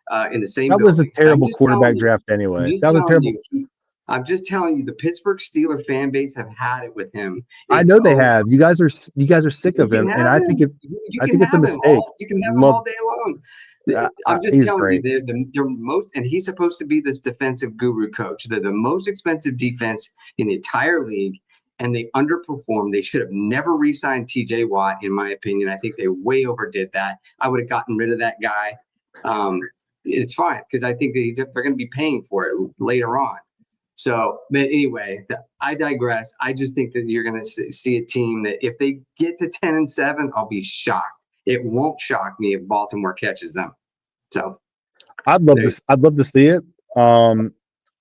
That was a terrible quarterback draft anyway. That was terrible. I'm just telling you, the Pittsburgh Steeler fan base have had it with him. I know they have. You guys are sick of him, and I think it's a mistake. You can have him all day long. I'm just telling you, they're most, and he's supposed to be this defensive guru coach. They're the most expensive defense in the entire league, and they underperformed. They should have never re-signed TJ Watt, in my opinion. I think they way overdid that. I would have gotten rid of that guy. It's fine because I think they're going to be paying for it later on. So, but anyway, I digress. I just think that you're going to see a team that if they get to 10-7, I'll be shocked. It won't shock me if Baltimore catches them. So, I'd love to see it.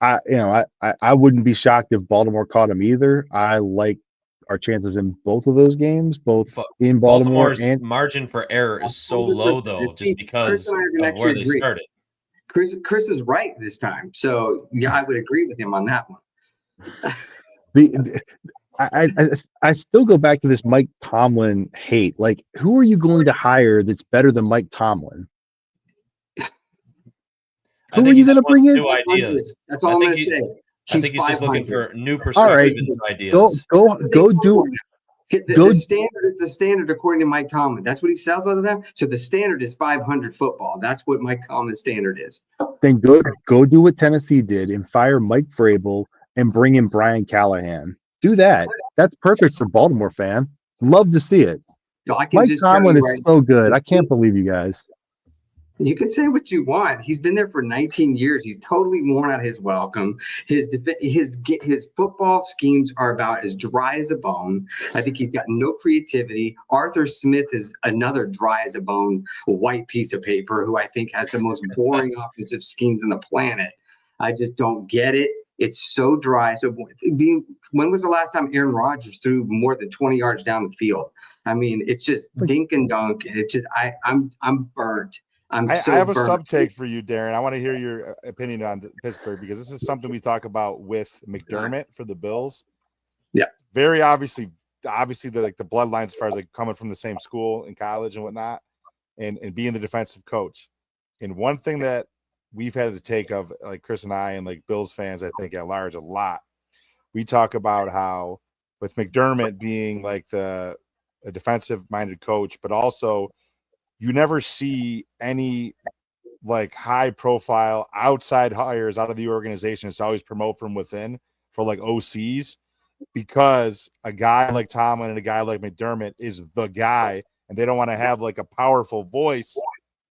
I wouldn't be shocked if Baltimore caught them either. I like our chances in both of those games, both in Baltimore. Baltimore's and margin for error is so low, though, just because of where they started. Chris is right this time. So, yeah, I would agree with him on that one. I still go back to this Mike Tomlin hate. Like, who are you going to hire that's better than Mike Tomlin? Who are you going to bring in? New ideas. That's all I'm going to say. I think he's just looking for new perspectives and ideas. Go do The standard is the standard according to Mike Tomlin. That's what he sells out of them. So the standard is 500 football. That's what Mike Tomlin's standard is. Then go do what Tennessee did and fire Mike Vrabel and bring in Brian Callahan. Do that. That's perfect for Baltimore fan. Love to see it. Mike Tomlin is so good. I can't believe you guys. You can say what you want. He's been there for 19 years. He's totally worn out his welcome. His football schemes are about as dry as a bone. I think he's got no creativity. Arthur Smith is another dry as a bone white piece of paper who I think has the most boring offensive schemes on the planet. I just don't get it. It's so dry. So when was the last time Aaron Rodgers threw more than 20 yards down the field? I mean, it's just dink and dunk. And it's just I'm burnt. I have a sub take for you, Darren. I want to hear your opinion on Pittsburgh because this is something we talk about with McDermott for the Bills. Yeah, very obviously the bloodlines as far as like coming from the same school in college and whatnot, and being the defensive coach. And one thing that we've had to take of like Chris and I and like Bills fans, I think at large a lot. We talk about how with McDermott being like a defensive minded coach, but also you never see any like high profile outside hires out of the organization. It's always promote from within for like OCs because a guy like Tomlin and a guy like McDermott is the guy and they don't want to have like a powerful voice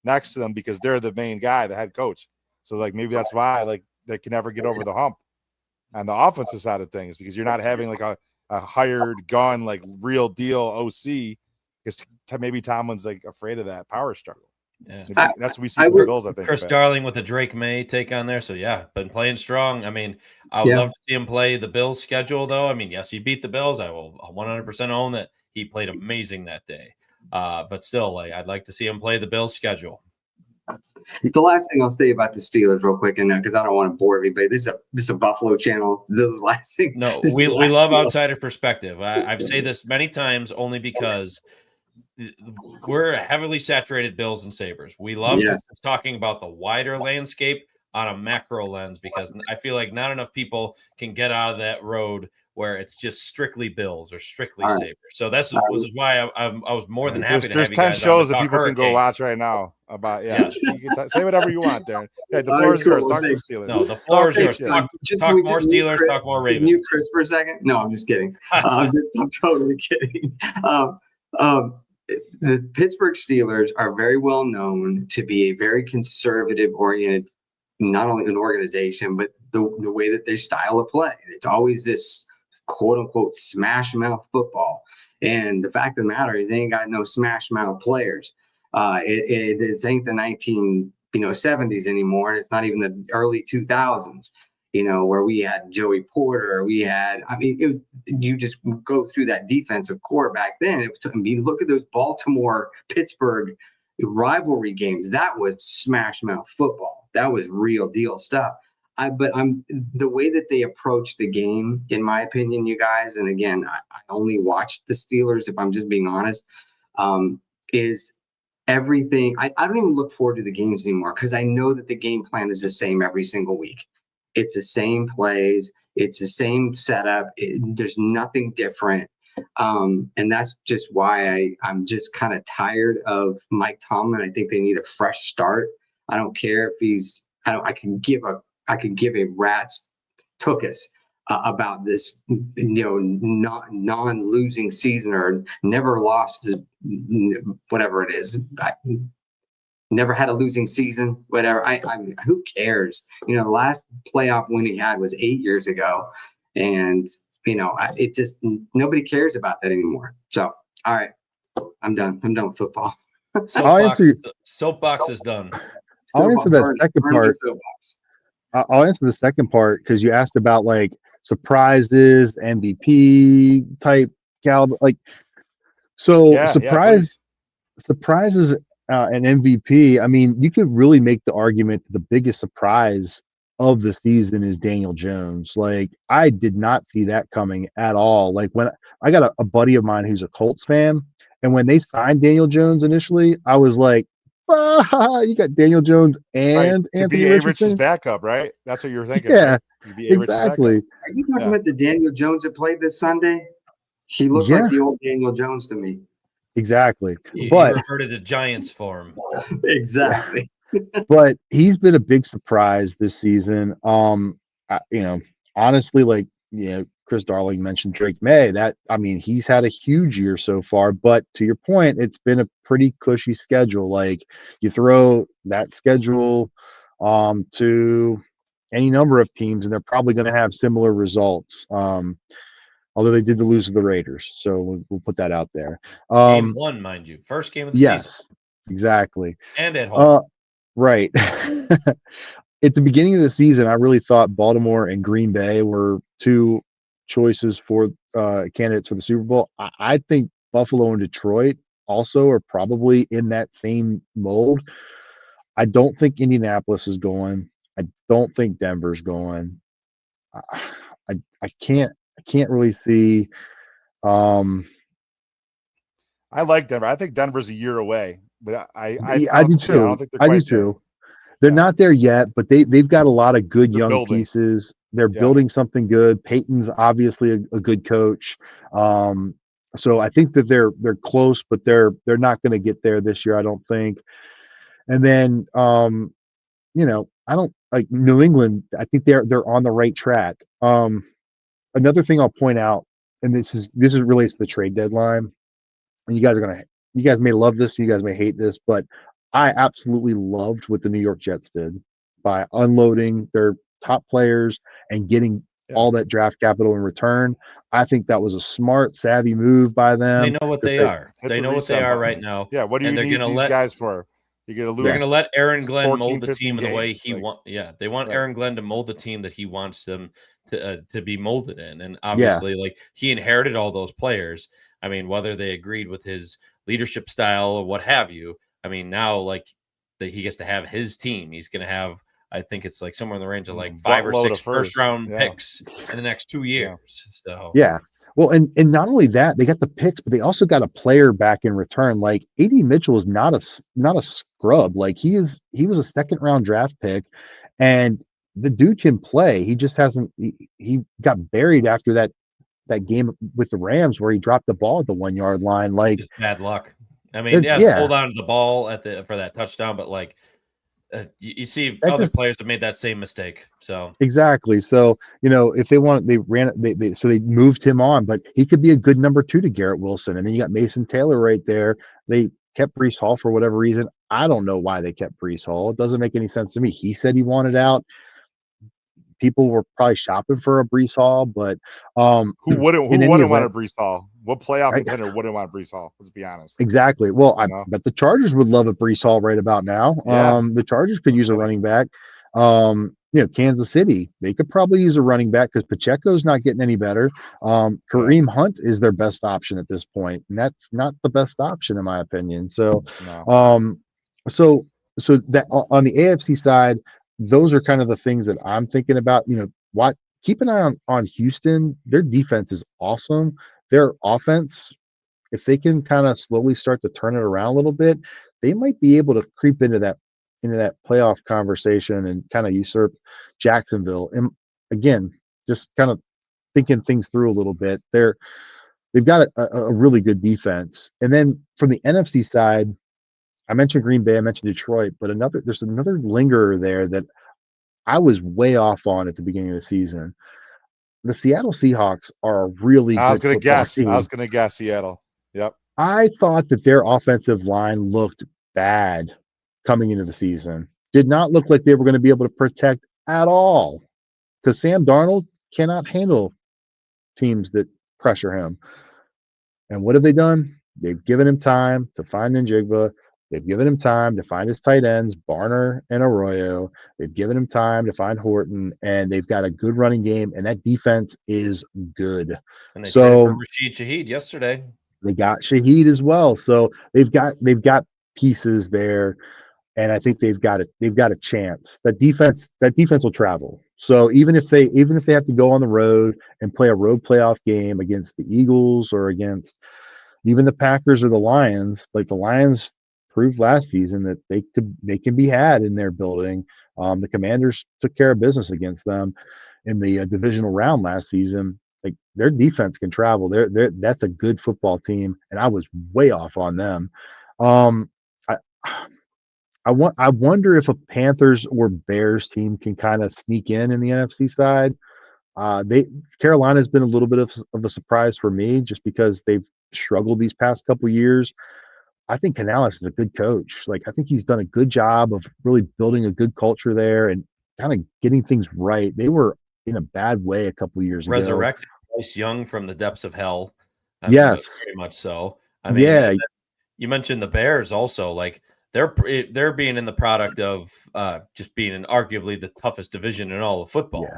next to them because they're the main guy, the head coach. So like maybe that's why like they can never get over the hump on the offensive side of things because you're not having like a hired gun, like real deal OC because maybe Tomlin's like afraid of that power struggle. Yeah, that's what we see from the Bills. I think Chris Darling with a Drake May take on there. So yeah, been playing strong. I mean, I would love to see him play the Bills schedule though. I mean, yes, he beat the Bills. I will 100% own that he played amazing that day. But still, like I'd like to see him play the Bills schedule. The last thing I'll say about the Steelers real quick, and because I don't want to bore everybody, this is a Buffalo channel. The last thing. No, we love outsider perspective. I've said this many times only because we're heavily saturated Bills and Sabres. We love talking about the wider landscape on a macro lens because I feel like not enough people can get out of that road where it's just strictly Bills or strictly Sabres. So this is why I was more than happy to there's have 10 you guys shows on that people can go watch right now about you can say whatever you want, Darren. Yeah, the floor is yours. Talk to the Steelers. No, the floor is yours. Talk more Steelers, Chris, talk more Ravens. Mute Chris for a second. No, I'm just kidding. I'm totally kidding. The Pittsburgh Steelers are very well known to be a very conservative oriented, not only an organization, but the way that they style of play. It's always this quote unquote smash mouth football. And the fact of the matter is they ain't got no smash mouth players. It ain't the 1970s anymore. And it's not even the early 2000s. Where we had Joey Porter, you just go through that defensive core back then. Look at those Baltimore-Pittsburgh rivalry games. That was smash mouth football. That was real deal stuff. But the way that they approach the game, in my opinion, you guys, and again, I only watched the Steelers, if I'm just being honest, is everything. I don't even look forward to the games anymore because I know that the game plan is the same every single week. It's the same plays. It's the same setup. There's nothing different. And that's just why I'm just kind of tired of Mike Tomlin. I think they need a fresh start. I don't care if I can give a rat's tuchus about this, non-losing season or never lost, whatever it is. Never had a losing season, whatever. I who cares? The last playoff win he had was 8 years ago, and it just nobody cares about that anymore. So, all right, I'm done. I'm done with football. Soapbox is done. I'll answer that second part. I'll answer the second part because you asked about like surprises, MVP type caliber, surprises. An MVP, I mean, you could really make the argument that the biggest surprise of the season is Daniel Jones. Like, I did not see that coming at all. Like, when I got a buddy of mine who's a Colts fan, and when they signed Daniel Jones initially, I was like, you got Daniel Jones and to Anthony be Richardson? Rich's backup, right? That's what you're thinking. Yeah, right? To be exactly. Are you talking about the Daniel Jones that played this Sunday? He looked Yeah. like the old Daniel Jones to me. Exactly. You But referred to the Giants for him. Exactly. but he's been a big surprise this season. Honestly, like, Chris Darling mentioned Drake May. He's had a huge year so far. But to your point, it's been a pretty cushy schedule. Like, you throw that schedule to any number of teams, and they're probably going to have similar results. Although they did lose to the Raiders, so we'll put that out there. Game 1, mind you, first game of the season, Yes, exactly. and at home. Right. At the beginning of the season, I really thought Baltimore and Green Bay were two choices for candidates for the Super Bowl. I think Buffalo and Detroit also are probably in that same mold. I don't think Indianapolis is going. I don't think Denver's going. I can't really see. I like Denver. I think Denver's a year away, but I do too. I don't think they're I do quite there. too. They're not there yet, but they've got a lot of good young building. pieces. They're building something good. Peyton's obviously a good coach. So I think that they're close, but they're not going to get there this year, I don't think. And then I don't like New England. I think they're on the right track. Another thing I'll point out, and this is relates to the trade deadline. And you guys may love this, you guys may hate this, but I absolutely loved what the New York Jets did by unloading their top players and getting all that draft capital in return. I think that was a smart, savvy move by them. They know what they are. Hit They the know what they reset are button. right now. Yeah, what do you And they're need gonna these guys for? You're going to They're lose. going to let Aaron Glenn 14, mold the 15 team in the way games. he wants. Yeah, they want Right. Aaron Glenn to mold the team that he wants them to be molded in. And obviously, like, he inherited all those players. I mean, whether they agreed with his leadership style or what have you. I mean, now, like, that he gets to have his team. He's going to have, I think it's like somewhere in the range of like 5 or 6 first round picks in the next 2 years. So well, and not only that, they got the picks, but they also got a player back in return. Like, AD Mitchell is not a scrub. Like, he was a second round draft pick, and the dude can play. He just hasn't. He got buried after that game with the Rams where he dropped the ball at the 1 yard line. Like, just bad luck. I mean, hold on to the ball for that touchdown, but like you see other players have made that same mistake. So exactly. So if they want, they moved him on, but he could be a good number 2 to Garrett Wilson. And then you got Mason Taylor right there. They kept Breece Hall for whatever reason. I don't know why they kept Breece Hall. It doesn't make any sense to me. He said he wanted out. People were probably shopping for a Breece Hall, but who wouldn't want a Breece Hall? What playoff contender wouldn't want a Breece Hall? Let's be honest. Exactly. Well, I bet the Chargers would love a Breece Hall right about now. Yeah. The Chargers could use a running back. Kansas City, they could probably use a running back because Pacheco's not getting any better. Kareem Hunt is their best option at this point, and that's not the best option in my opinion. So, so that on the AFC side, those are kind of the things that I'm thinking about. Keep an eye on Houston. Their defense is awesome. Their offense, if they can kind of slowly start to turn it around a little bit, they might be able to creep into that playoff conversation and kind of usurp Jacksonville. And again, just kind of thinking things through a little bit. They've got a really good defense. And then from the NFC side, I mentioned Green Bay, I mentioned Detroit, but there's another lingerer there that I was way off on at the beginning of the season. The Seattle Seahawks are a really good football team. I was going to guess Seattle. Yep. I thought that their offensive line looked bad coming into the season. Did not look like they were going to be able to protect at all because Sam Darnold cannot handle teams that pressure him. And what have they done? They've given him time to find Njigba. They've given him time to find his tight ends, Barner and Arroyo. They've given him time to find Horton, and they've got a good running game, and that defense is good. And they traded for Rashid Shaheed yesterday. They got Shaheed as well, so they've got pieces there, and I think they've got a chance. That defense will travel. So even if they have to go on the road and play a road playoff game against the Eagles or against even the Packers or the Lions, like the Lions proved last season that they can be had in their building. The Commanders took care of business against them in the divisional round last season. like their defense can travel. That's a good football team, and I was way off on them. I I wonder if a Panthers or Bears team can kind of sneak in the NFC side. They Carolina's been a little bit of a surprise for me just because they've struggled these past couple years. I think Canales is a good coach. Like I think he's done a good job of really building a good culture there and kind of getting things right. They were in a bad way a couple years ago. Resurrected Bryce Young from the depths of hell. I mean, Yes, very much so. I mean, yeah, you mentioned the Bears also. Like they're being in the product of just being in arguably the toughest division in all of football.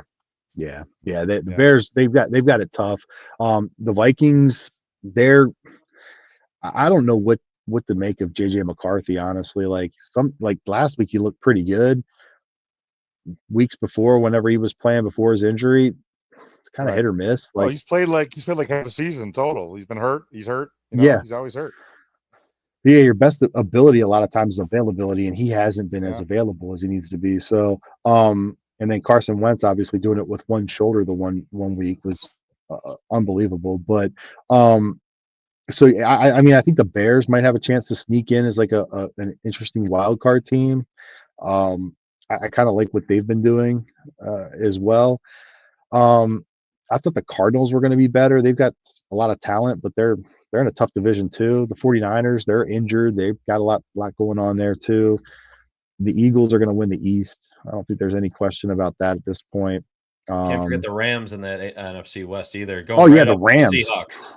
yeah. The Bears, they've got it tough. The Vikings, I don't know what to make of JJ McCarthy, honestly. Like last week he looked pretty good. Weeks before, whenever he was playing before his injury, it's kind of hit or miss. Like he's played like half a season total. He's been hurt. He's hurt. He's always hurt. Yeah, your best ability a lot of times is availability, and he hasn't been as available as he needs to be. So, and then Carson Wentz obviously doing it with one shoulder the one week was unbelievable. But so I mean, I think the Bears might have a chance to sneak in as like an interesting wild card team. I kind of like what they've been doing as well. I thought the Cardinals were going to be better. They've got a lot of talent, but they're in a tough division too. The 49ers, they're injured. They've got a lot going on there too. The Eagles are going to win the East. I don't think there's any question about that at this point. Can't forget the Rams in that NFC West either. The Rams. Seahawks.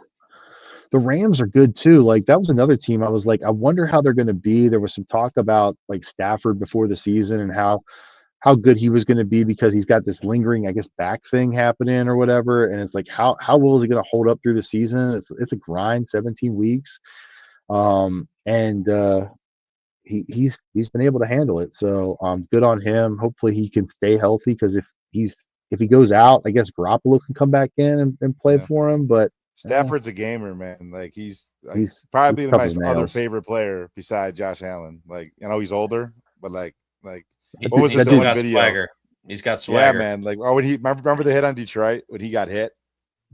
The Rams are good too. Like that was another team I was like, I wonder how they're going to be. There was some talk about like Stafford before the season and how good he was going to be because he's got this lingering, I guess, back thing happening or whatever. And it's like, how well is he going to hold up through the season? It's a grind, 17 weeks. He's been able to handle it. So good on him. Hopefully he can stay healthy because if he goes out, I guess Garoppolo can come back in and play for him. But Stafford's a gamer, man. Like he's probably my other favorite player besides Josh Allen. Like, he's older, but like what was his one video? Swagger. He's got swagger. Yeah, man. Like, when he remember the hit on Detroit when he got hit,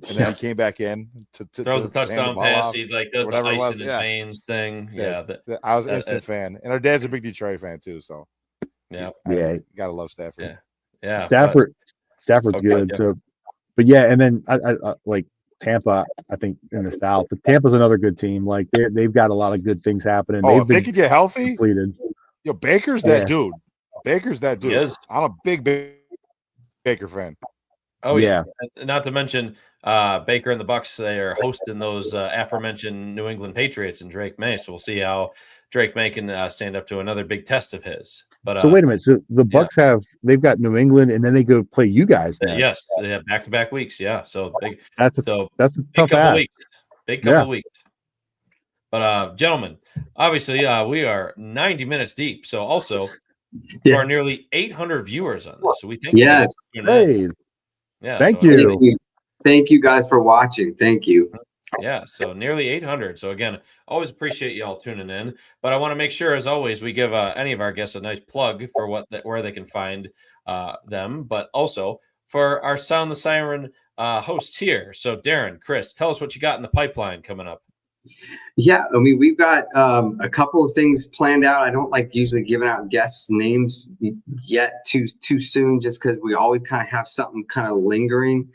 and then he came back in to throws a touchdown pass. Off, he does the ice in his veins thing. I was an instant fan, and our dad's a big Detroit fan too. So gotta love Stafford. Yeah. Stafford's good. So, but yeah, and then I like Tampa. I think in the South, but Tampa's another good team. Like they've got a lot of good things happening. If they could get healthy, completed. Baker's that dude. Baker's that dude. I'm a big Baker fan. Oh yeah. Not to mention Baker and the Bucks. They are hosting those aforementioned New England Patriots and Drake May. So we'll see how Drake May can stand up to another big test of his. But so wait a minute. So the Bucks they've got New England, and then they go play you guys next. Yes, they have back-to-back weeks. Yeah, so that's a tough ask. Big couple weeks. But gentlemen, obviously we are 90 minutes deep. So also there are nearly 800 viewers on this. So we thank you. Hey. Yeah. Thank you. Thank you guys for watching. Thank you. Yeah, so nearly 800. So again, always appreciate y'all tuning in. But I want to make sure, as always, we give any of our guests a nice plug for where they can find them, but also for our Sound the Siren hosts here. So Darren, Chris, tell us what you got in the pipeline coming up. Yeah, I mean, we've got a couple of things planned out. I don't like usually giving out guests' names yet too soon, just because we always kind of have something kind of lingering.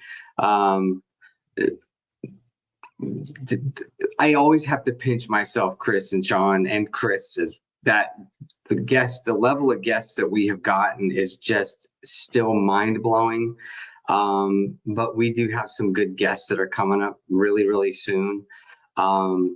I always have to pinch myself, Chris and Sean and Chris, is that the level of guests that we have gotten is just still mind blowing. But we do have some good guests that are coming up really, really soon. And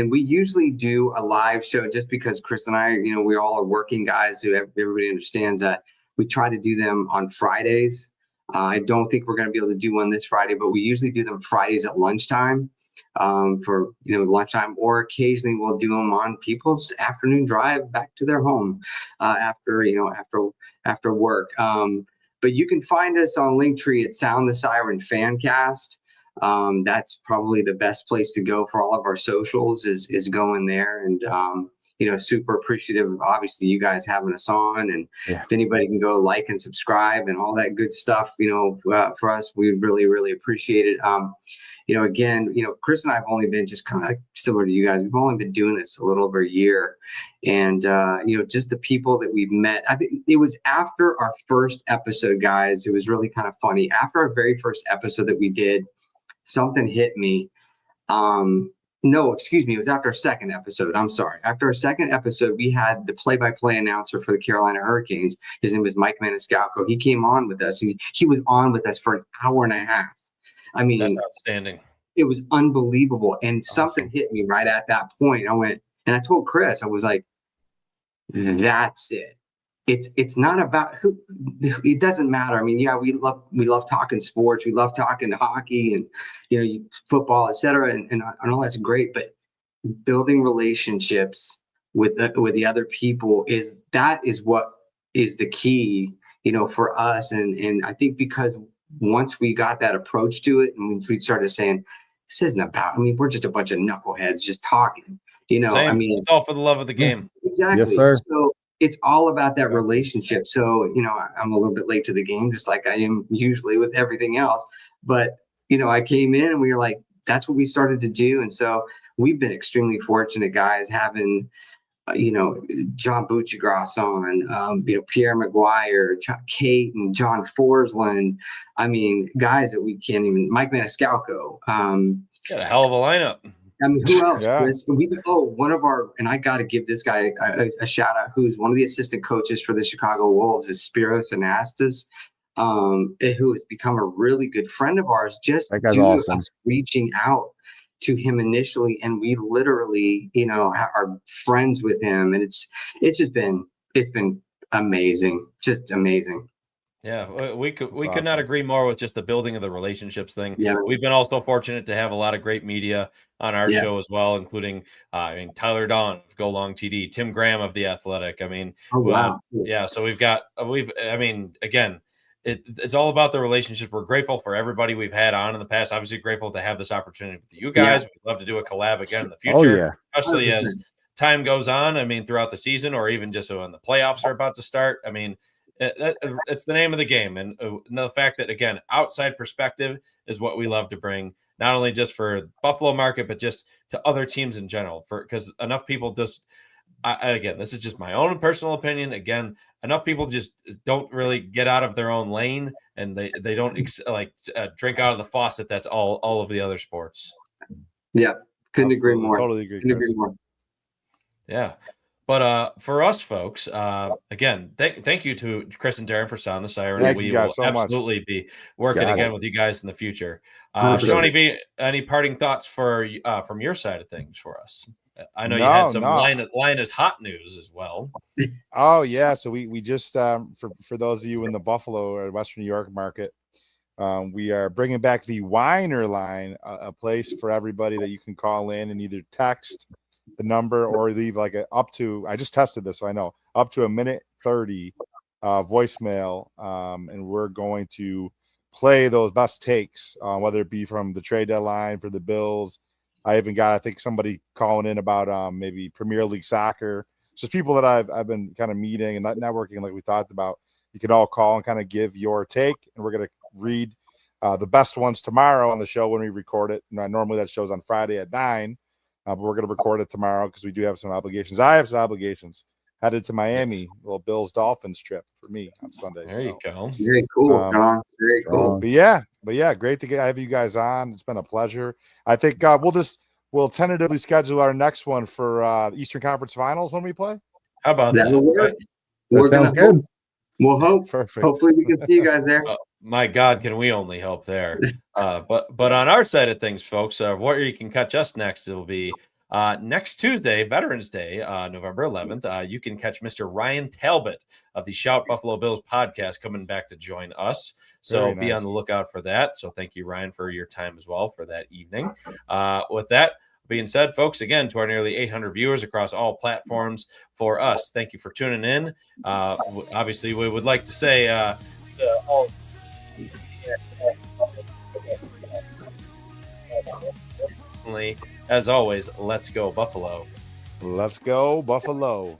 we usually do a live show just because Chris and I, we all are working guys who everybody understands that we try to do them on Fridays. I don't think we're going to be able to do one this Friday, but we usually do them Fridays at lunchtime for lunchtime, or occasionally we'll do them on people's afternoon drive back to their home after work. But you can find us on Linktree at Sound the Siren Fancast. That's probably the best place to go for all of our socials is going there. And super appreciative of obviously you guys having us on. And Yeah. if anybody can go like and subscribe and all that good stuff, for us, we really, really appreciate it. Again, Chris and I have only been just kind of like similar to you guys. We've only been doing this a little over a year. And, just the people that we've met. I think it was after our first episode, guys. It was really kind of funny. After our very first episode that we did, something hit me. No, excuse me. It was after our second episode. I'm sorry. After our second episode, we had the play-by-play announcer for the Carolina Hurricanes. His name was Mike Maniscalco. He came on with us. He was on with us for an hour and a half. I mean, that's outstanding. It was unbelievable. And something hit me right at that point. I went, and I told Chris, I was like, that's it. It's not about who. It doesn't matter. I mean, yeah, we love talking sports. We love talking hockey and football, etc. And all that's great. But building relationships with the other people is what is the key, for us. And I think because once we got that approach to it, and we started saying, this isn't about. I mean, we're just a bunch of knuckleheads just talking. Same. I mean, it's all for the love of the game. Exactly. Yes, sir. So it's all about that relationship. So, I'm a little bit late to the game, just like I am usually with everything else. But, I came in and we were like, that's what we started to do. And so we've been extremely fortunate, guys, having, John Buccigross on, Pierre Maguire, Kate and John Forsland. I mean, guys that we can't even, Mike Maniscalco. Got a hell of a lineup. I mean, who else? Yeah. Chris? One of our, and I got to give this guy a shout out, who's one of the assistant coaches for the Chicago Wolves, is Spiros Anastas, who has become a really good friend of ours, just due to us reaching out to him initially. And we literally, are friends with him. And it's been amazing, just amazing. Yeah, we could awesome. not agree more with just the building of the relationships thing. Yeah. We've been also fortunate to have a lot of great media on our show as well, incling Tyler Dawn of Go Long TD, Tim Graham of The Athletic. I mean, wow. So again, it's all about the relationship. We're grateful for everybody we've had on in the past. Obviously grateful to have this opportunity with you guys. We'd love to do a collab again in the future, especially as time goes on. I mean, throughout the season, or even just when the playoffs are about to start. I mean, it's the name of the game. And the fact that, again, outside perspective is what we love to bring, not only just for Buffalo market, but just to other teams in general, because enough people just, again, this is just my own personal opinion. Again, enough people just don't really get out of their own lane, and they don't drink out of the faucet. That's all of the other sports. Yeah. Couldn't agree more. Totally agree. Couldn't agree more. Yeah. But for us folks, again, thank you to Chris and Darren for Sound the Siren. Thank we you guys will so absolutely be working again with you guys in the future. 100%. Shawnee V, any parting thoughts from your side of things for us? I know you had some Linus hot news as well. Oh yeah, so we just for those of you in the Buffalo or Western New York market, we are bringing back the Weiner line, a place for everybody that you can call in and either text the number or leave like I just tested this, so I know up to 1:30 voicemail, and we're going to play those best takes, whether it be from the trade deadline for the Bills. I even got, I think, somebody calling in about maybe Premier League soccer. Just people that I've been kind of meeting and networking, like we talked about. You can all call and kind of give your take, and we're going to read the best ones tomorrow on the show when we record it. Normally that show's on Friday at 9, but we're going to record it tomorrow because we do have some obligations. I have some obligations. Headed to Miami, little Bills-Dolphins trip for me on Sunday. There you go. Very cool, John. Very cool. But yeah, great to have you guys on. It's been a pleasure. I think we'll tentatively schedule our next one for Eastern Conference Finals when we play. How about that? We're gonna hope. We'll hope. Perfect. Hopefully we can see you guys there. My God, can we only hope there? But on our side of things, folks, where you can catch us next, it'll be next Tuesday, Veterans Day, November 11th. You can catch Mr. Ryan Talbot of the Shout Buffalo Bills podcast coming back to join us. So be on the lookout for that. So thank you, Ryan, for your time as well for that evening. With that being said, folks, again, to our nearly 800 viewers across all platforms, for us, thank you for tuning in. Obviously, we would like to say to all. As always, let's go Buffalo. Let's go, Buffalo.